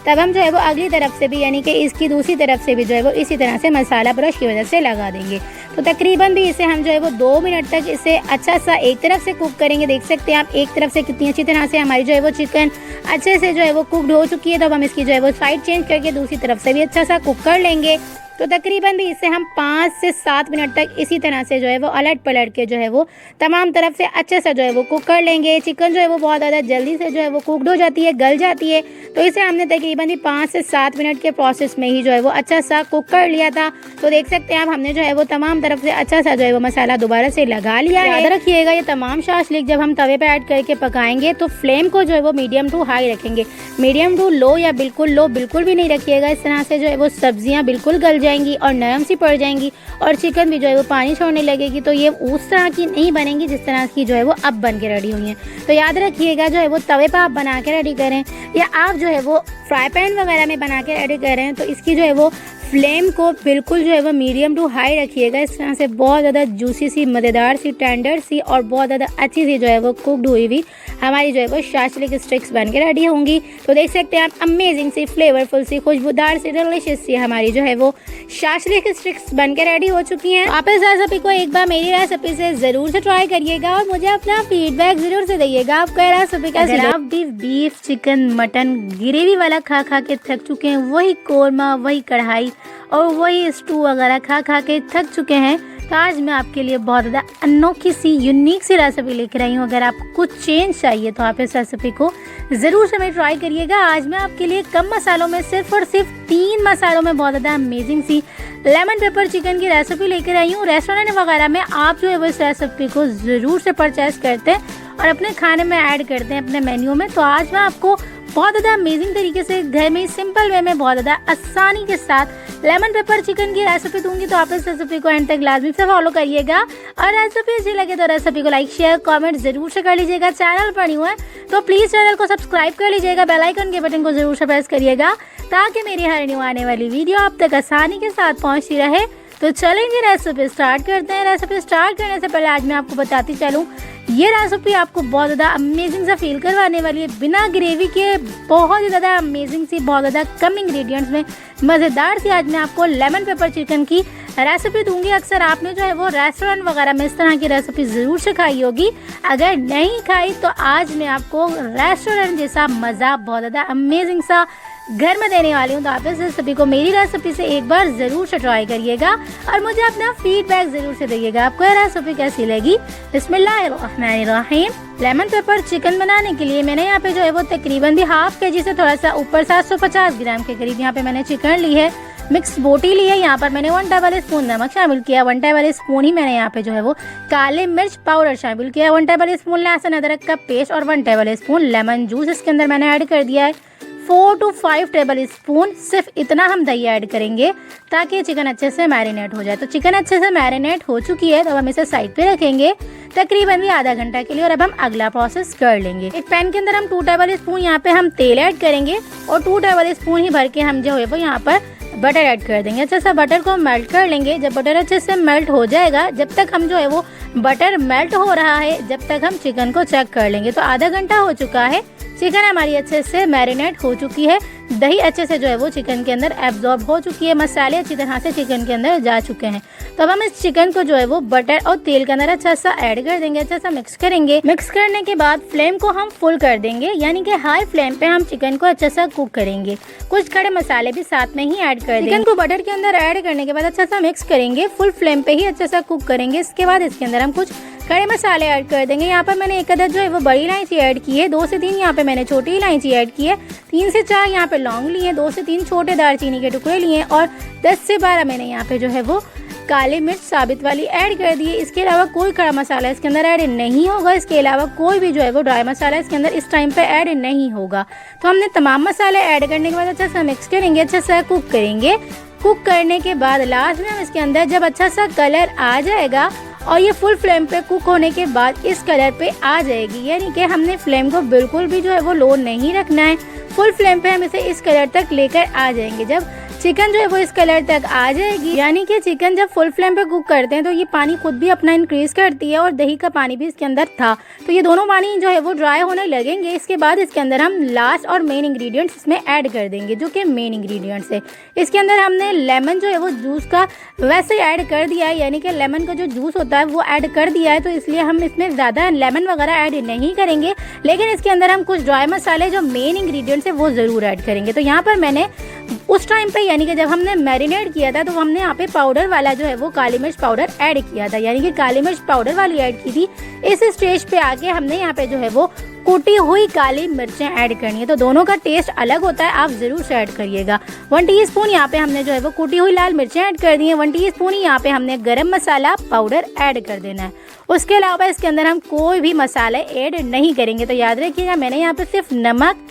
तब हम जो है वो अगली तरफ से भी यानी कि इसकी दूसरी तरफ से भी जो है वो इसी तरह से मसाला ब्रश की मदद से लगा देंगे। तो तकरीबन भी इसे हम जो है वो 2 मिनट तक इसे अच्छा सा एक तरफ से कुक करेंगे। देख सकते हैं आप एक तरफ से कितनी अच्छी तरह से हमारी जो है वो चिकन अच्छे से जो है वो कुकड हो चुकी है। तो अब हम इसकी जो है वो साइड चेंज करके दूसरी तरफ से भी अच्छा सा कुक कर लेंगे। तो तकरीबन भी इसे हम 5 से 7 मिनट तक इसी तरह से जो है वो अलट पलट के जो है वो तमाम तरफ से अच्छे से जो है वो कुक कर लेंगे। चिकन जो है वो बहुत ज़्यादा जल्दी से जो है वो कुकड हो जाती है, गल जाती है। तो इसे हमने तकरीबन भी 5 से 7 मिनट के प्रोसेस में ही जो है वो अच्छा सा कुक कर लिया था। तो देख सकते हैं आप, हमने जो है वो तमाम तरफ से अच्छा सा जो है वो मसाला दोबारा से लगा लिया है। याद रखिएगा ये तमाम शाशलिक जब हम तवे पे ऐड करके पकाएंगे तो फ्लेम को जो है वो मीडियम टू हाई रखेंगे। मीडियम टू लो या बिल्कुल लो बिल्कुल भी नहीं रखिएगा। इस तरह से जो है वो सब्जियाँ बिल्कुल गल जाएंगी और नरम सी पड़ जाएंगी और चिकन भी जो है वो पानी छोड़ने लगेगी। तो ये उस तरह की नहीं बनेंगी जिस तरह की जो है वो अब बन के रेडी हुई हैं। तो याद रखिएगा जो है वो तवे पर आप बना के रेडी करें या आप जो है वो फ्राई पैन वगैरह में बना के रेडी करें तो इसकी जो है वो फ्लेम को बिल्कुल जो है वो मीडियम टू हाई रखिएगा। इस तरह से बहुत ज़्यादा जूसी सी, मज़ेदार सी, टेंडर सी और बहुत ज़्यादा अच्छी सी जो है वो कुकड हुई हुई हमारी जो है वो शाशलिक स्टिक्स बन के रेडी होंगी। तो देख सकते हैं आप, अमेजिंग सी, फ्लेवरफुल सी, खुशबूदार सी, डिलीशियस सी हमारी जो है वो शाशलिक स्टिक्स बन के रेडी हो चुकी हैं। आप इस रेसिपी को एक बार मेरी रेसिपी से ज़रूर से ट्राई करिएगा और मुझे अपना फीडबैक ज़रूर से दीजिएगा। आपका रेसिपी कैसी लगी? आप भी बीफ, चिकन, मटन ग्रेवी वाला खा खा के थक चुके हैं, वही कोरमा, वही कढ़ाई और वही स्टू वगैरह खा खा के थक चुके हैं, तो आज मैं आपके लिए बहुत ज़्यादा अनोखी सी, यूनिक सी रेसिपी लेकर आई हूँ। अगर आपको कुछ चेंज चाहिए तो आप इस रेसिपी को ज़रूर से मैं ट्राई करिएगा। आज मैं आपके लिए कम मसालों में सिर्फ और सिर्फ 3 मसालों में बहुत ज़्यादा अमेजिंग सी लेमन पेपर चिकन की रेसिपी लेकर आई हूँ। रेस्टोरेंट वगैरह में आप जो है वो इस रेसिपी को ज़रूर से परचेस करते हैं और अपने खाने में ऐड करते हैं अपने मेन्यू में। तो आज मैं आपको बहुत ज़्यादा अमेजिंग तरीके से घर में सिंपल वे में बहुत ज़्यादा आसानी के साथ लेमन पेपर चिकन की रेसिपी दूंगी। तो आप इस रेसिपी को एंड तक लाजमी से फॉलो करिएगा और रेसिपी अच्छी लगे तो रेसिपी को लाइक, शेयर, कमेंट जरूर से कर लीजिएगा। चैनल पर न्यू है तो प्लीज़ चैनल को सब्सक्राइब कर लीजिएगा, बेल आइकन के बटन को जरूर से प्रेस करिएगा ताकि मेरी हर न्यू आने वाली वीडियो आप तक आसानी के साथ पहुँचती रहे। तो चलेंगे रेसिपी स्टार्ट करते हैं। रेसिपी स्टार्ट करने से पहले आज मैं आपको बताती चलूँ, ये रेसिपी आपको बहुत ज़्यादा अमेजिंग सा फील करवाने वाली है। बिना ग्रेवी के बहुत ही ज़्यादा अमेजिंग सी, बहुत ज़्यादा कम इंग्रेडिएंट्स में मज़ेदार सी आज मैं आपको लेमन पेपर चिकन की रेसिपी दूंगी। अक्सर आपने जो है वो रेस्टोरेंट वगैरह में इस तरह की रेसिपी ज़रूर से खाई होगी। अगर नहीं खाई तो आज मैं आपको रेस्टोरेंट जैसा मज़ा बहुत ज़्यादा अमेजिंग सा घर में देने वाली हूँ। तो आप इस रेसिपी को मेरी रेसिपी से एक बार ज़रूर से ट्राई करिएगा और मुझे अपना फीडबैक ज़रूर से दीजिएगा आपको ये रेसिपी कैसी लगी। बिस्मिल्लाहिर्रहमानिर्रहीम। लेमन पेपर चिकन बनाने के लिए मैंने यहाँ पे जो है वो तकरीबन भी हाफ केजी से थोड़ा सा ऊपर 750 ग्राम के करीब यहाँ पे मैंने चिकन ली है। मिक्स बोटी ली है। यहाँ पर मैंने 1 टेबल स्पून नमक शामिल किया, 1 टेबल स्पून ही मैंने यहाँ पे जो है वो काले मिर्च पाउडर शामिल किया, 1 टेबल स्पून लहसुन अदरक का पेस्ट और 1 टेबल स्पून लेमन जूस इसके अंदर मैंने ऐड कर दिया है। 4 to 5 टेबल स्पून सिर्फ इतना हम दही ऐड करेंगे ताकि चिकन अच्छे से मैरिनेट हो जाए। तो चिकन अच्छे से मैरिनेट हो चुकी है तो हम इसे साइड पे रखेंगे तकरीबन भी आधा घंटा के लिए और अब हम अगला प्रोसेस कर लेंगे। एक पैन के अंदर हम 2 टेबल स्पून यहाँ पे हम तेल ऐड करेंगे और 2 टेबल स्पून ही भर के हम जो है वो यहाँ पर बटर ऐड कर देंगे। अच्छे से बटर को मेल्ट कर लेंगे। जब बटर अच्छे से मेल्ट हो जाएगा, जब तक हम जो है वो बटर मेल्ट हो रहा है जब तक हम चिकन को चेक कर लेंगे। तो आधा घंटा हो चुका है, चिकन हमारी अच्छे से मैरिनेट हो चुकी है, दही अच्छे से जो है वो चिकन के अंदर एब्जॉर्ब हो चुकी है, मसाले अच्छी तरह से चिकन के अंदर जा चुके हैं। तो अब हम इस चिकन को जो है वो बटर और तेल के अंदर अच्छा सा ऐड कर देंगे, अच्छा सा मिक्स करेंगे। मिक्स करने के बाद फ्लेम को हम फुल कर देंगे, यानी कि हाई फ्लेम पे हम चिकन को अच्छा सा कुक करेंगे। कुछ खड़े मसाले भी साथ में ही ऐड कर देंगे। चिकन को बटर के अंदर ऐड करने के बाद अच्छा सा मिक्स करेंगे, फुल फ्लेम पे ही अच्छा सा कुक करेंगे। इसके बाद इसके अंदर हम कुछ खड़े मसाले ऐड कर देंगे। यहाँ पर मैंने 1 अदद जो है वो बड़ी इलायची ऐड की है, 2 से 3 यहाँ पे मैंने छोटी इलायची ऐड की है, 3 से 4 यहाँ पे लौंग लिए हैं, 2 से 3 छोटे दालचीनी के टुकड़े लिए हैं और 10 से 12 मैंने यहाँ पे जो है वो काली मिर्च साबित वाली ऐड कर दी है। इसके अलावा कोई खड़ा मसाला इसके अंदर ऐड नहीं होगा। इसके अलावा कोई भी जो है वो ड्राई मसाला इसके अंदर इस टाइम पे ऐड नहीं होगा। तो हमने तमाम मसाले ऐड करने के बाद अच्छा सा मिक्स करेंगे, अच्छा सा कुक करेंगे। कुक करने के बाद लास्ट में हम इसके अंदर जब अच्छा सा कलर आ जाएगा और ये फुल फ्लेम पे कुक होने के बाद इस कलर पे आ जाएगी, यानी कि हमने फ्लेम को बिल्कुल भी जो है वो लो नहीं रखना है। फुल फ्लेम पे हम इसे इस कलर तक लेकर आ जाएंगे। जब चिकन जो है वो इस कलर तक आ जाएगी, यानी कि चिकन जब फुल फ्लेम पे कुक करते हैं तो ये पानी खुद भी अपना इंक्रीज करती है और दही का पानी भी इसके अंदर था, तो ये दोनों पानी जो है वो ड्राई होने लगेंगे। इसके बाद इसके अंदर हम लास्ट और मेन इंग्रेडिएंट्स इसमें ऐड कर देंगे, जो कि मेन इंग्रेडिएंट्स है। इसके अंदर हमने लेमन जो है वो जूस का वैसे ऐड कर दिया है, यानी कि लेमन का जो जूस होता है वो ऐड कर दिया है, तो इसलिए हम इसमें ज़्यादा लेमन वगैरह ऐड नहीं करेंगे। लेकिन इसके अंदर हम कुछ ड्राई मसाले जो मेन इंग्रेडिएंट्स है वो ज़रूर ऐड करेंगे। तो यहाँ पर मैंने उस टाइम पे, यानी कि जब हमने मैरिनेट किया था, तो हमने यहाँ पे पाउडर वाला जो है वो काली मिर्च पाउडर ऐड किया था, यानी कि काली मिर्च पाउडर वाली ऐड की थी। इस स्टेज पे आके हमने यहाँ पे जो है वो कुटी हुई काली मिर्चें ऐड करनी है, तो दोनों का टेस्ट अलग होता है, आप ज़रूर से ऐड करिएगा। 1 टीस्पून यहाँ पे हमने जो है वो कुटी हुई लाल मिर्चें ऐड कर दी हैं। 1 टीस्पून ही यहाँ पे हमने गरम मसाला पाउडर ऐड कर देना है। उसके अलावा इसके अंदर हम कोई भी मसाले ऐड नहीं करेंगे। तो याद रखिएगा, मैंने यहाँ पे सिर्फ नमक,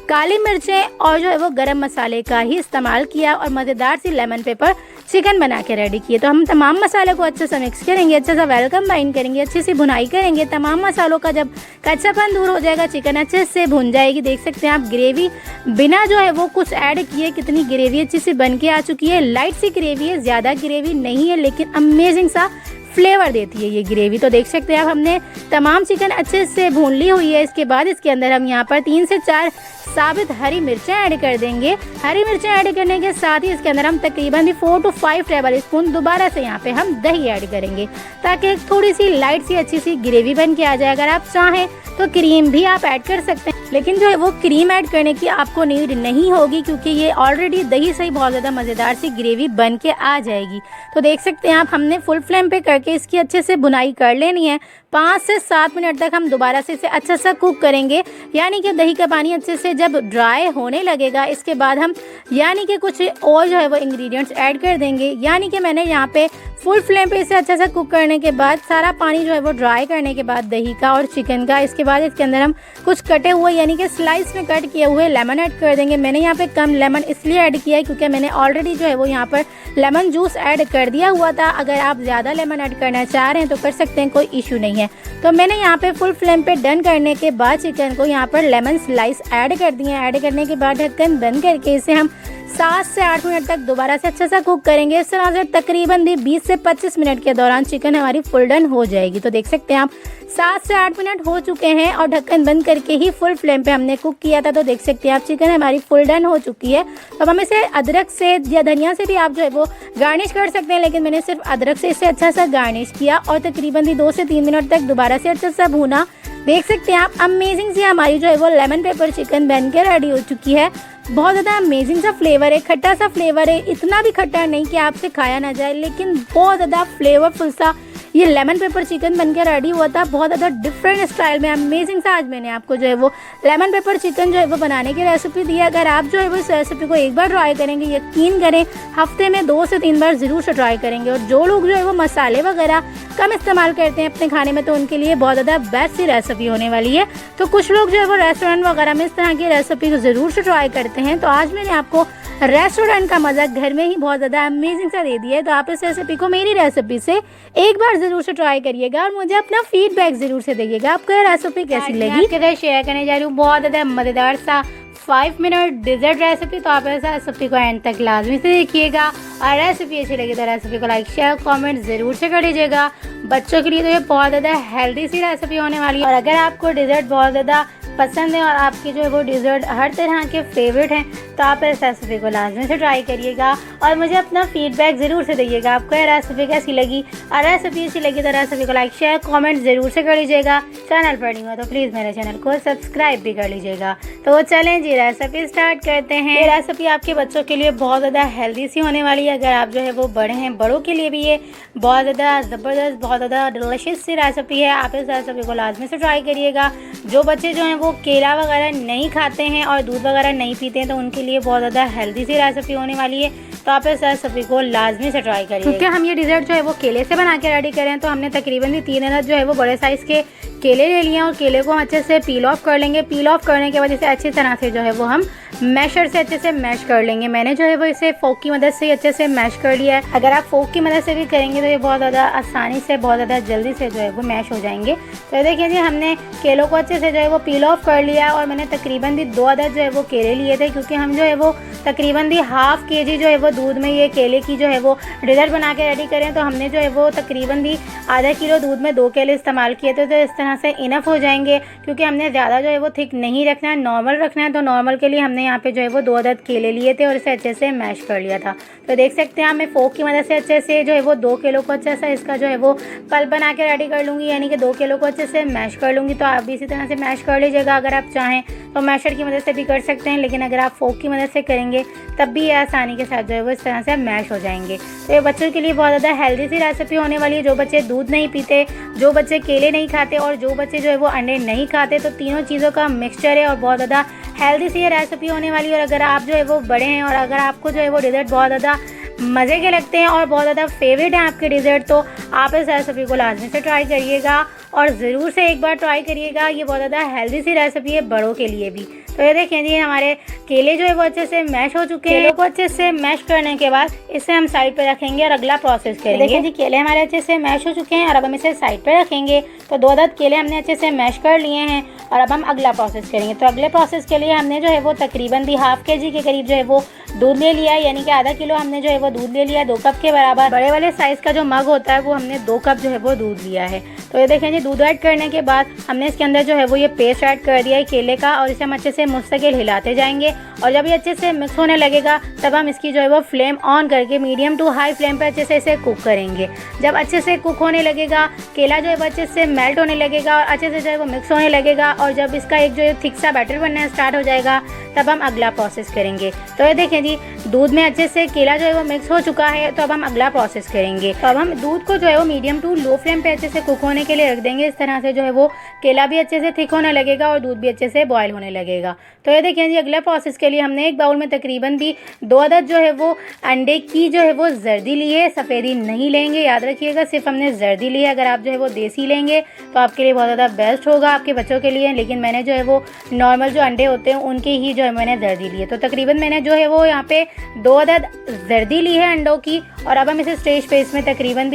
काली मिर्चें और जो है वो गरम मसाले का ही इस्तेमाल किया और मज़ेदार सी लेमन पेपर चिकन बना के रेडी किए। तो हम तमाम मसाले को अच्छे से मिक्स करेंगे, अच्छे से वेलकम बाइंड करेंगे, अच्छे से भुनाई करेंगे। तमाम मसालों का जब कच्चापन दूर हो जाएगा, चिकन अच्छे से भुन जाएगी। देख सकते हैं आप ग्रेवी बिना जो है वो कुछ ऐड किए कितनी ग्रेवी अच्छी सी बन के आ चुकी है। लाइट सी ग्रेवी है, ज़्यादा ग्रेवी नहीं है, लेकिन अमेजिंग सा फ्लेवर देती है ये ग्रेवी। तो देख सकते हैं आप, हमने तमाम चिकन अच्छे से भून ली हुई है। इसके बाद इसके अंदर हम यहाँ पर 3 से 4 साबित हरी मिर्चें ऐड कर देंगे। हरी मिर्चें ऐड करने के साथ ही इसके अंदर हम तकरीबन 4 to 5 टेबल स्पून दोबारा से यहाँ पे हम दही ऐड करेंगे, ताकि एक थोड़ी सी लाइट सी अच्छी सी ग्रेवी बन के आ जाए। अगर आप चाहें तो क्रीम भी आप ऐड कर सकते हैं, लेकिन जो है वो क्रीम ऐड करने की आपको नीड नहीं होगी, क्योंकि ये ऑलरेडी दही से ही बहुत ज़्यादा मज़ेदार सी ग्रेवी बन के आ जाएगी। तो देख सकते हैं आप, हमने फुल फ्लेम पे करके इसकी अच्छे से बुनाई कर लेनी है। 5 से 7 मिनट तक हम दोबारा से इसे अच्छा सा कुक करेंगे, यानी कि दही का पानी अच्छे से जब ड्राई होने लगेगा, इसके बाद हम यानी कि कुछ और जो है वो इंग्रेडिएंट्स ऐड कर देंगे। यानी कि मैंने यहाँ पे फुल फ्लेम पे इसे अच्छा सा कुक करने के बाद सारा पानी जो है वो ड्राई करने के बाद दही का और चिकन का, इसके बाद इसके अंदर हम कुछ कटे हुए यानी कि स्लाइस में कट किए हुए लेमन ऐड कर देंगे। मैंने यहाँ पे कम लेमन इसलिए ऐड किया है क्योंकि मैंने ऑलरेडी जो है वो यहाँ पर लेमन जूस ऐड कर दिया हुआ था। अगर आप ज़्यादा लेमन ऐड करना चाह रहे हैं तो कर सकते हैं, कोई इशू नहीं है। तो मैंने यहाँ पे फुल फ्लेम पे डन करने के बाद चिकन को यहाँ पर लेमन स्लाइस ऐड कर दिए। ऐड करने के बाद ढक्कन बंद करके इसे हम 7 से 8 मिनट तक दोबारा से अच्छा सा कुक करेंगे। इस तरह से तकरीबन भी 20 से 25 मिनट के दौरान चिकन हमारी फुल डन हो जाएगी। तो देख सकते हैं आप 7 से 8 मिनट हो चुके हैं और ढक्कन बंद करके ही फुल फ्लेम पे हमने कुक किया था। तो देख सकते हैं आप चिकन हमारी फुल डन हो चुकी है। अब हम इसे अदरक से या धनिया से भी आप जो है वो गार्निश कर सकते हैं, लेकिन मैंने सिर्फ अदरक से इसे अच्छा सा गार्निश किया और तकरीबन भी 2 से 3 मिनट तक दोबारा से अच्छा सा भूना। देख सकते हैं आप, अमेजिंग सी हमारी जो है वो लेमन पेपर चिकन बन के रेडी हो चुकी है। बहुत ज़्यादा अमेजिंग सा फ्लेवर है, खट्टा सा फ्लेवर है, इतना भी खट्टा नहीं कि आपसे खाया ना जाए, लेकिन बहुत ज़्यादा फ्लेवरफुल सा ये लेमन पेपर चिकन बन के रेडी हुआ था। बहुत ज़्यादा डिफरेंट स्टाइल में अमेजिंग सा आज मैंने आपको जो है वो लेमन पेपर चिकन जो है वो बनाने की रेसिपी दी है। अगर आप जो है वो इस रेसिपी को एक बार ट्राई करेंगे, यकीन करें हफ्ते में 2 से 3 बार ज़रूर से ट्राई करेंगे। और जो लोग जो है वो मसाले वगैरह कम इस्तेमाल करते हैं अपने खाने में, तो उनके लिए बहुत ज़्यादा बेस्ट सी रेसिपी होने वाली है। तो कुछ लोग जो है वो रेस्टोरेंट वगैरह में इस तरह की रेसिपी को ज़रूर से ट्राई करते हैं, तो आज मैंने आपको रेस्टोरेंट का मज़ा घर में ही बहुत ज़्यादा अमेजिंग सा दे दिया है। तो आप इस रेसिपी को मेरी रेसिपी से एक बार ज़रूर से ट्राई करिएगा और मुझे अपना फीडबैक ज़रूर से दीजिएगा आपको ये रेसिपी कैसी लगी। आपके साथ शेयर करने जा रही हूँ बहुत ज़्यादा मज़ेदार सा 5 मिनट डिज़र्ट रेसिपी। तो आप इस रेसिपी को एंड तक लाजमी से देखिएगा और रेसिपी अच्छी लगी तो रेसिपी को लाइक शेयर कमेंट ज़रूर से कर लीजिएगा। बच्चों के लिए तो ये बहुत ज़्यादा हेल्दी सी रेसिपी होने वाली है। और अगर आपको डिज़र्ट बहुत ज़्यादा पसंद है और आपके जो है वो डिज़र्ट हर तरह के फेवरेट हैं, तो आप इस रेसिपी को लाजमी से ट्राई करिएगा और मुझे अपना फीडबैक ज़रूर से दीजिएगा आपको ये रेसिपी कैसी लगी। और रेसिपी अच्छी लगी तो रेसिपी को लाइक शेयर कमेंट ज़रूर से कर लीजिएगा। चैनल पर नहीं हुआ तो प्लीज़ मेरे चैनल को सब्सक्राइब भी कर लीजिएगा। तो चलें जी रेसिपी स्टार्ट करते हैं। ये रेसिपी आपके बच्चों के लिए बहुत ज़्यादा हेल्दी सी होने वाली है। अगर आप जो है वो बड़े हैं, बड़ों के लिए भी ये बहुत ज़्यादा ज़बरदस्त बहुत ज़्यादा डिलीशियस सी रेसिपी है। आप इस रेसिपी को लाजमी से ट्राई करिएगा। जो बच्चे जो हैं वो केला वगैरह नहीं खाते हैं और दूध वगैरह नहीं पीते हैं तो उनके लिए बहुत ज़्यादा हेल्दी सी रेसिपी होने वाली है। तो आप इस रेसिपी को लाजमी से ट्राई करिए। क्योंकि हम ये डिज़र्ट जो है वो केले से बना के रेडी करें तो हमने तकरीबन 3 अदद जो है वो बड़े साइज़ के केले ले लिए हैं और केले को हम अच्छे से पील ऑफ कर लेंगे। पील ऑफ करने के बाद इसे अच्छी तरह से जो है वो हम मैशर से अच्छे से मैश कर लेंगे। मैंने जो है वो इसे फोक की मदद से अच्छे से मैश कर लिया है। अगर आप फोक की मदद से भी करेंगे तो ये बहुत ज़्यादा आसानी से बहुत ज़्यादा जल्दी से जो है वो मैश हो जाएंगे। तो देखिए जी, हमने केलों को अच्छे से जो है वो पील ऑफ कर लिया और मैंने तकरीबन 2 अदद जो है वो केले लिए थे, क्योंकि हम जो है वो तकरीबन 1/2 kg जो है वो दूध में ये केले की जो है वो डिज़र्ट बना के रेडी करें। तो हमने जो है वो तकरीबन आधा किलो दूध में 2 केले इस्तेमाल किए थे। तो इस तरह से इनफ हो जाएंगे, क्योंकि हमने ज़्यादा जो है वो थिक नहीं रखना है, नॉर्मल रखना है। तो नॉर्मल के लिए हमने यहाँ पे जो है वो 2 अदद केले लिए थे और इसे अच्छे से मैश कर लिया था। तो देख सकते हैं, मैं फोक की मदद से अच्छे से जो है वो 2 किलो को अच्छे से इसका जो है वो पल्प बना के रेडी कर लूँगी, यानी कि 2 किलो को अच्छे से मैश कर लूँगी। तो आप भी इसी तरह से मैश कर लीजिएगा। अगर आप चाहें तो मैशर की मदद से भी कर सकते हैं, लेकिन अगर आप फोक की मदद से करेंगे तब भी ये आसानी के साथ जो है वो इस तरह से मैश हो जाएंगे। तो ये बच्चों के लिए बहुत ज़्यादा हेल्दी सी रेसिपी होने वाली है। जो बच्चे दूध नहीं पीते, जो बच्चे केले नहीं खाते और जो बच्चे जो है वो अंडे नहीं खाते, तो तीनों चीज़ों का मिक्सचर है और बहुत ज़्यादा हेल्दी सी ये रेसिपी होने वाली है। और अगर आप जो है वो बड़े हैं और अगर आपको जो है वो डिज़र्ट बहुत ज़्यादा मज़े के लगते हैं और बहुत ज़्यादा फेवरेट हैं आपके डिज़र्ट, तो आप इस रेसिपी को लाजमी से ट्राई करिएगा और ज़रूर से एक बार ट्राई करिएगा। ये बहुत ज़्यादा हेल्दी सी रेसिपी है बड़ों के लिए भी। तो ये देखें जी, हमारे केले जो है वो अच्छे से मैश हो चुके हैं। केलों को अच्छे से मैश करने के बाद इसे हम साइड पे रखेंगे और अगला प्रोसेस करेंगे। देखिए जी, केले हमारे अच्छे से मैश हो चुके हैं और अब हम इसे साइड पे रखेंगे। तो 2 अदद केले हमने अच्छे से मैश कर लिए हैं और अब हम अगला प्रोसेस करेंगे। तो अगले प्रोसेस के लिए हमने जो है वो तकरीबन 1/2 kg के करीब जो है वो दूध ले लिया है, यानी कि आधा किलो हमने जो है वो दूध ले लिया है, 2 कप के बराबर। बड़े वाले साइज़ का जो मग होता है वो हमने 2 कप जो है वो दूध लिया है। तो ये देखें जी, दूध ऐड करने के बाद हमने इसके अंदर जो है वो ये पेस्ट ऐड कर दिया है केले का और इसे हम अच्छे से मुस्तकिल हिलाते जाएंगे। और जब ये अच्छे से मिक्स होने लगेगा तब हम इसकी जो है वो फ्लेम ऑन करके मीडियम टू हाई फ्लेम पर अच्छे से इसे कुक करेंगे। जब अच्छे से कुक होने लगेगा, केला जो है वो अच्छे से मेल्ट होने लगेगा और अच्छे से जो है वो मिक्स होने लगेगा और जब इसका एक जो है थिक सा बैटर बनना स्टार्ट हो जाएगा तब हम अगला प्रोसेस करेंगे। तो ये देखें जी, दूध में अच्छे से केला जो है वो मिक्स हो चुका है। तो अब हम अगला प्रोसेस करेंगे। तो अब हम दूध को जो है वो मीडियम टू लो फ्लेम पे अच्छे से कुक होने के लिए रख देंगे। इस तरह से जो है वो केला भी अच्छे से थिक होने लगेगा और दूध भी अच्छे से बॉयल होने लगेगा। तो ये देखिए जी, अगला प्रोसेस के लिए हमने एक बाउल में तकरीबन 2 अदद जो है वो अंडे की जो है वो जर्दी ली है। सफ़ेदी नहीं लेंगे, याद रखिएगा, सिर्फ हमने जर्दी ली है। अगर आप जो है वो देसी लेंगे तो आपके लिए बहुत ज़्यादा बेस्ट होगा आपके बच्चों के लिए, लेकिन मैंने जो है वो नॉर्मल जो अंडे होते हैं उनके ही जो है मैंने जर्दी ली है। तो तकरीबन मैंने जो है वो यहाँ पे 2 अदद जर्दी ली है अंडों की। और अब हम इसे स्टेज पे इसमें तकरीबन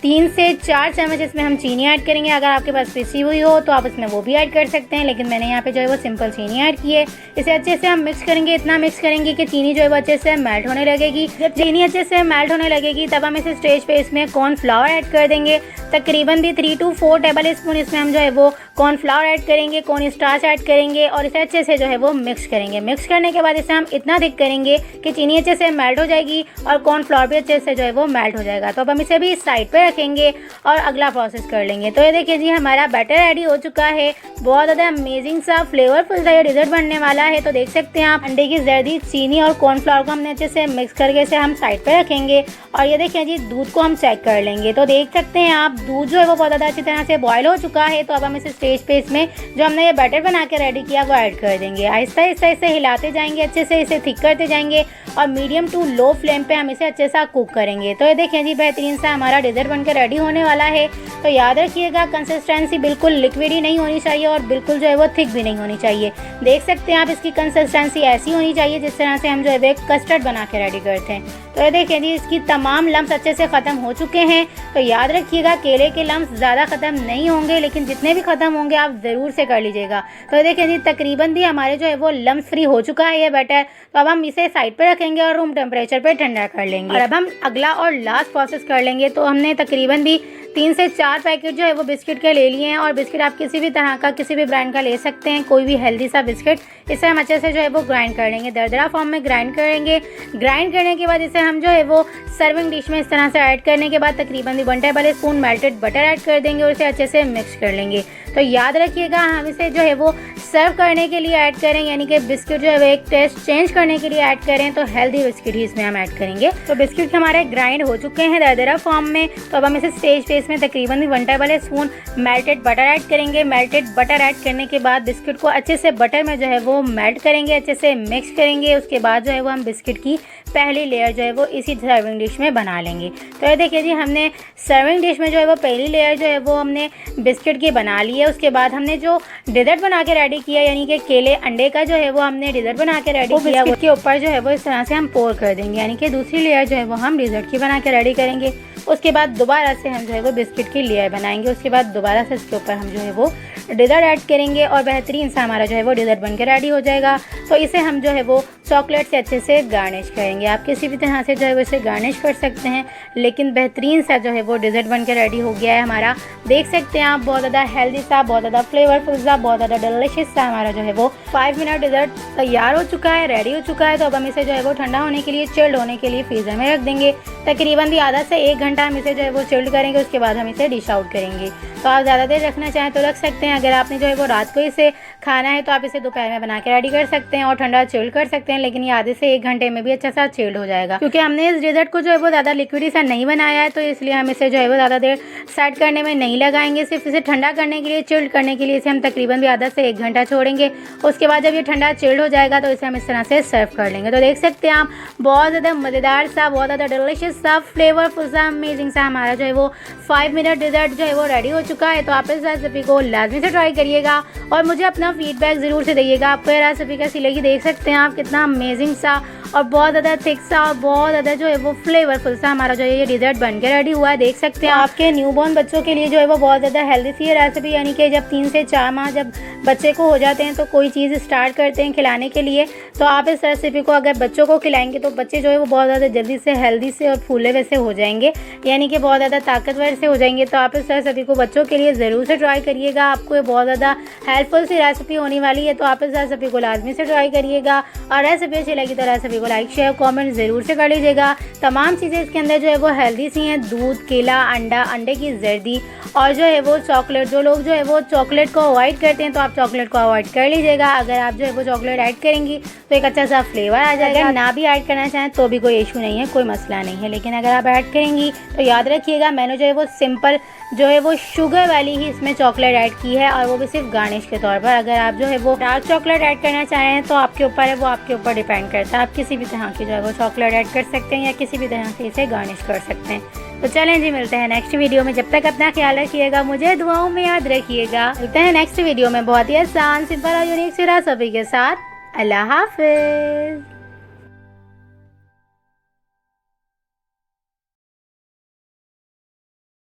3 से 4 चम्मच इसमें हम चीनी ऐड करेंगे। अगर आपके पास पिसी हुई हो तो आप इसमें वो भी ऐड कर सकते हैं, लेकिन मैंने यहाँ पे जो है वो सिंपल चीनी ऐड की है। इसे अच्छे से हम मिक्स करेंगे, इतना मिक्स करेंगे कि चीनी जो है वो अच्छे से मेल्ट होने लगेगी। जब चीनी अच्छे से मेल्ट होने लगेगी तब हम इसे स्टेज पे इसमें कॉर्नफ्लावर ऐड कर देंगे। तकरीबन 3 to 4 टेबल स्पून इसमें हम जो है वो कॉर्नफ्लावर ऐड करेंगे, कॉर्न स्टार्च ऐड करेंगे और इसे अच्छे से जो है वो मिक्स करेंगे। मिक्स करने के बाद इसे हम इतना थिक करेंगे कि चीनी अच्छे से मेल्ट हो जाएगी और कॉर्नफ्लावर भी अच्छे से जो है वो मेल्ट हो जाएगा। तो अब हम इसे भी साइड पे रखेंगे और अगला प्रोसेस कर लेंगे। तो ये देखिए जी, हमारा बैटर रेडी हो चुका है। बहुत ज़्यादा अमेजिंग सा फ्लेवरफुल सा ये डिज़र्ट बनने वाला है। तो देख सकते हैं आप, अंडे की जर्दी, चीनी और कॉर्नफ्लावर को हमने अच्छे से मिक्स करके इसे हम साइड पे रखेंगे। और ये देखिए जी, दूध को हम चेक कर लेंगे। तो देख सकते हैं आप, दूध जो है वो बहुत ज़्यादा अच्छी तरह से बॉयल हो चुका है। तो अब हम इसे स्टेज पे इसमें जो हमने ये बैटर बना के रेडी किया वो ऐड कर देंगे। आहिस्ता आहिस्ता इसे हिलाते जाएंगे, अच्छे से इसे थिक करते जाएंगे और मीडियम टू लो फ्लेम पे हम इसे अच्छे से कुक करेंगे। तो ये देखें जी, बेहतरीन सा हमारा डिज़र्ट बनकर रेडी होने वाला है। तो याद रखिएगा, कंसिस्टेंसी बिल्कुल लिक्विड ही नहीं होनी चाहिए और बिल्कुल जो है वो थिक भी नहीं होनी चाहिए। देख सकते हैं आप, इसकी कंसिस्टेंसी ऐसी होनी चाहिए जिस तरह से हम जो है वो एक कस्टर्ड बना के रेडी करते हैं। तो ये देखें जी, इसकी तमाम लम्स अच्छे से ख़त्म हो चुके हैं। तो याद रखिएगा, केले के लम्स ज़्यादा ख़त्म नहीं होंगे, लेकिन जितने भी ख़त्म होंगे आप ज़रूर से कर लीजिएगा। तो देखें जी, तकरीबन भी हमारे जो है वो लम्स फ्री हो चुका है ये बैटर। तो अब हम इसे साइड पे रखेंगे और रूम टेम्परेचर पे ठंडा कर लेंगे। और अब हम अगला और लास्ट प्रोसेस कर लेंगे। तो हमने तकरीबन भी 3 से 4 पैकेट जो है वो बिस्किट के ले लिए हैं। और बिस्किट आप किसी भी तरह का, किसी भी ब्रांड का ले सकते हैं, कोई भी हेल्दी सा बिस्किट। इसे हम अच्छे से जो है वो ग्राइंड कर लेंगे, दरदरा फॉर्म में ग्राइंड करेंगे। ग्राइंड करने के बाद इसे हम जो है वो सर्विंग डिश में इस तरह से ऐड करने के बाद तकरीबन 1 table spoon melted butter add कर देंगे और इसे अच्छे से मिक्स कर लेंगे। तो याद रखिएगा, हम इसे जो है वो सर्व करने के लिए ऐड करें, यानी कि बिस्किट जो है वो एक टेस्ट चेंज करने के लिए ऐड करें। तो हेल्दी बिस्किट ही इसमें हम ऐड करेंगे। तो बिस्किट हमारे ग्राइंड हो चुके हैं दरदरा फॉर्म में। तो अब हम इसे स्टेज पे इसमें तकरीबन 1 table spoon melted butter add करेंगे। मेल्टेड बटर ऐड करने के बाद बिस्किट को अच्छे से बटर में जो है वो मेल्ट करेंगे, अच्छे से मिक्स करेंगे। उसके बाद जो है वो हम बिस्किट की पहली लेयर जो है वो इसी सर्विंग डिश में बना लेंगे। तो ये देखिए जी, हमने सर्विंग डिश में जो है वो पहली लेयर जो है वो हमने बिस्किट की बना ली है। उसके बाद हमने जो डिज़र्ट बना के रेडी किया, यानी कि केले अंडे का जो है वो हमने डिज़र्ट बना के रेडी किया, उसके ऊपर जो है वो इस तरह से हम पोर कर देंगे, यानी कि दूसरी लेयर जो है वो हम डिज़र्ट की बना के रेडी करेंगे। उसके बाद दोबारा से हम जो है वो बिस्किट की लेयर बनाएंगे। उसके बाद दोबारा से इसके ऊपर हम जो है वो डिज़र्ट ऐड करेंगे और बेहतरीन सा हमारा जो है वो डिज़र्ट बन के रेडी हो जाएगा। तो इसे हम जो है वो चॉकलेट से अच्छे से गार्निश करेंगे। आप किसी भी तरह से जो है वो इसे गार्निश कर सकते हैं, लेकिन बेहतरीन सा जो है वो डिज़र्ट बन के रेडी हो गया है हमारा। देख सकते हैं आप, बहुत ज़्यादा हेल्दी सा, बहुत ज़्यादा फ्लेवरफुल सा, बहुत ज़्यादा डिलीशियस सा हमारा जो है वो 5 मिनट डिज़र्ट तैयार हो चुका है, रेडी हो चुका है। तो अब हम इसे जो है वो ठंडा होने के लिए, चिल्ड होने के लिए फ्रीज़र में रख देंगे। तकरीबन भी आधा से 1 घंटा हम इसे जो है वो चिल्ड करेंगे। उसके बाद हम इसे डिश आउट करेंगे। तो आप ज़्यादा देर रखना चाहें तो रख सकते हैं। अगर आपने जो है वो रात को इसे खाना है तो आप इसे दोपहर में बना के रेडी कर सकते हैं और ठंडा चिल्ड कर सकते हैं, लेकिन ये आधे से 1 घंटे में भी अच्छा सा चिल्ड हो जाएगा। क्योंकि हमने इस डिज़र्ट को जो है वो ज़्यादा लिक्विडी सा नहीं बनाया है, तो इसलिए हम इसे जो है वो ज़्यादा देर सेट करने में नहीं लगाएंगे। सिर्फ इसे ठंडा करने के लिए, चिल्ड करने के लिए इसे हम तकरीबन भी आधा से 1 घंटा छोड़ेंगे। उसके बाद जब ये ठंडा चिल्ड हो जाएगा तो इसे हम इस तरह से सर्व कर लेंगे। तो देख सकते हैं आप, बहुत ज़्यादा मज़ेदार सा, बहुत ज़्यादा डिलीशियस सा, फ्लेवरफुल सा, अमेजिंग सा हमारा जो है वो 5 मिनट डिज़र्ट जो है वो रेडी हो चुका है। तो आप इस रेसिपी को लाजमी से ट्राई करिएगा और मुझे अपना फीडबैक ज़रूर से दइएगा। आपको ये रेसिपी कैसी लगी। देख सकते हैं आप, कितना अमेजिंग सा और बहुत ज़्यादा थिक सा और बहुत ज़्यादा जो है वो फ्लेवरफुल सा हमारा जो है ये डिज़र्ट बन के रेडी हुआ है। देख सकते हैं आपके न्यूबॉर्न बच्चों के लिए जो है वो बहुत ज़्यादा हेल्दी सी है रेसिपी, यानी कि जब 3 से 4 माह जब बच्चे को हो जाते हैं तो कोई चीज़ स्टार्ट करते हैं खिलाने के लिए, तो आप इस रेसिपी को अगर बच्चों को खिलाएंगे तो बच्चे जो है वो बहुत ज़्यादा जल्दी से हेल्दी से और फूले वैसे हो जाएंगे, यानी कि बहुत ज़्यादा ताकतवर से हो जाएंगे। तो आप इस रेसिपी को बच्चों के लिए ज़रूर से ट्राई करिएगा। आपको ये बहुत ज़्यादा हेल्पफुल सी रेसिपी होने वाली है। तो आप इस रेसिपी को लाजमी से ट्राई करिएगा और रेसिपी अच्छी लगी तो रेसिपी को लाइक, शेयर, कमेंट ज़रूर से कर लीजिएगा। तमाम चीज़ें इसके अंदर जो है वो हेल्दी सी हैं, दूध, केला, अंडा, अंडे की जर्दी और जो है वो चॉकलेट। जो लोग जो है वो चॉकलेट को अवॉइड करते हैं तो आप चॉकलेट को अवॉइड कर लीजिएगा। अगर आप जो है वो चॉकलेट ऐड करेंगी तो एक अच्छा सा फ्लेवर आ जाएगा। अगर ना भी ऐड करना चाहें तो भी कोई इशू नहीं है, कोई मसला नहीं है, लेकिन अगर आप ऐड करेंगी तो याद रखिएगा, मैंने जो है वो सिंपल जो है वो शुगर वाली ही इसमें चॉकलेट ऐड की है और वो भी सिर्फ गार्निश के तौर पर। अगर आप जो है वो डार्क चॉकलेट ऐड करना चाहें तो आपके ऊपर है, वो आपके ऊपर डिपेंड करता है। आप किसी भी तरह की जो है वो चॉकलेट ऐड कर सकते हैं या किसी भी तरह से इसे गार्निश कर सकते हैं। तो चलें जी, मिलते हैं नेक्स्ट वीडियो में। जब तक अपना ख्याल रखिएगा, मुझे दुआओं में याद रखिएगा। मिलते हैं नेक्स्ट वीडियो में बहुत ही आसान, सिंपल और यूनिक सी रेसिपी के साथ। अल्लाह हाफिज़।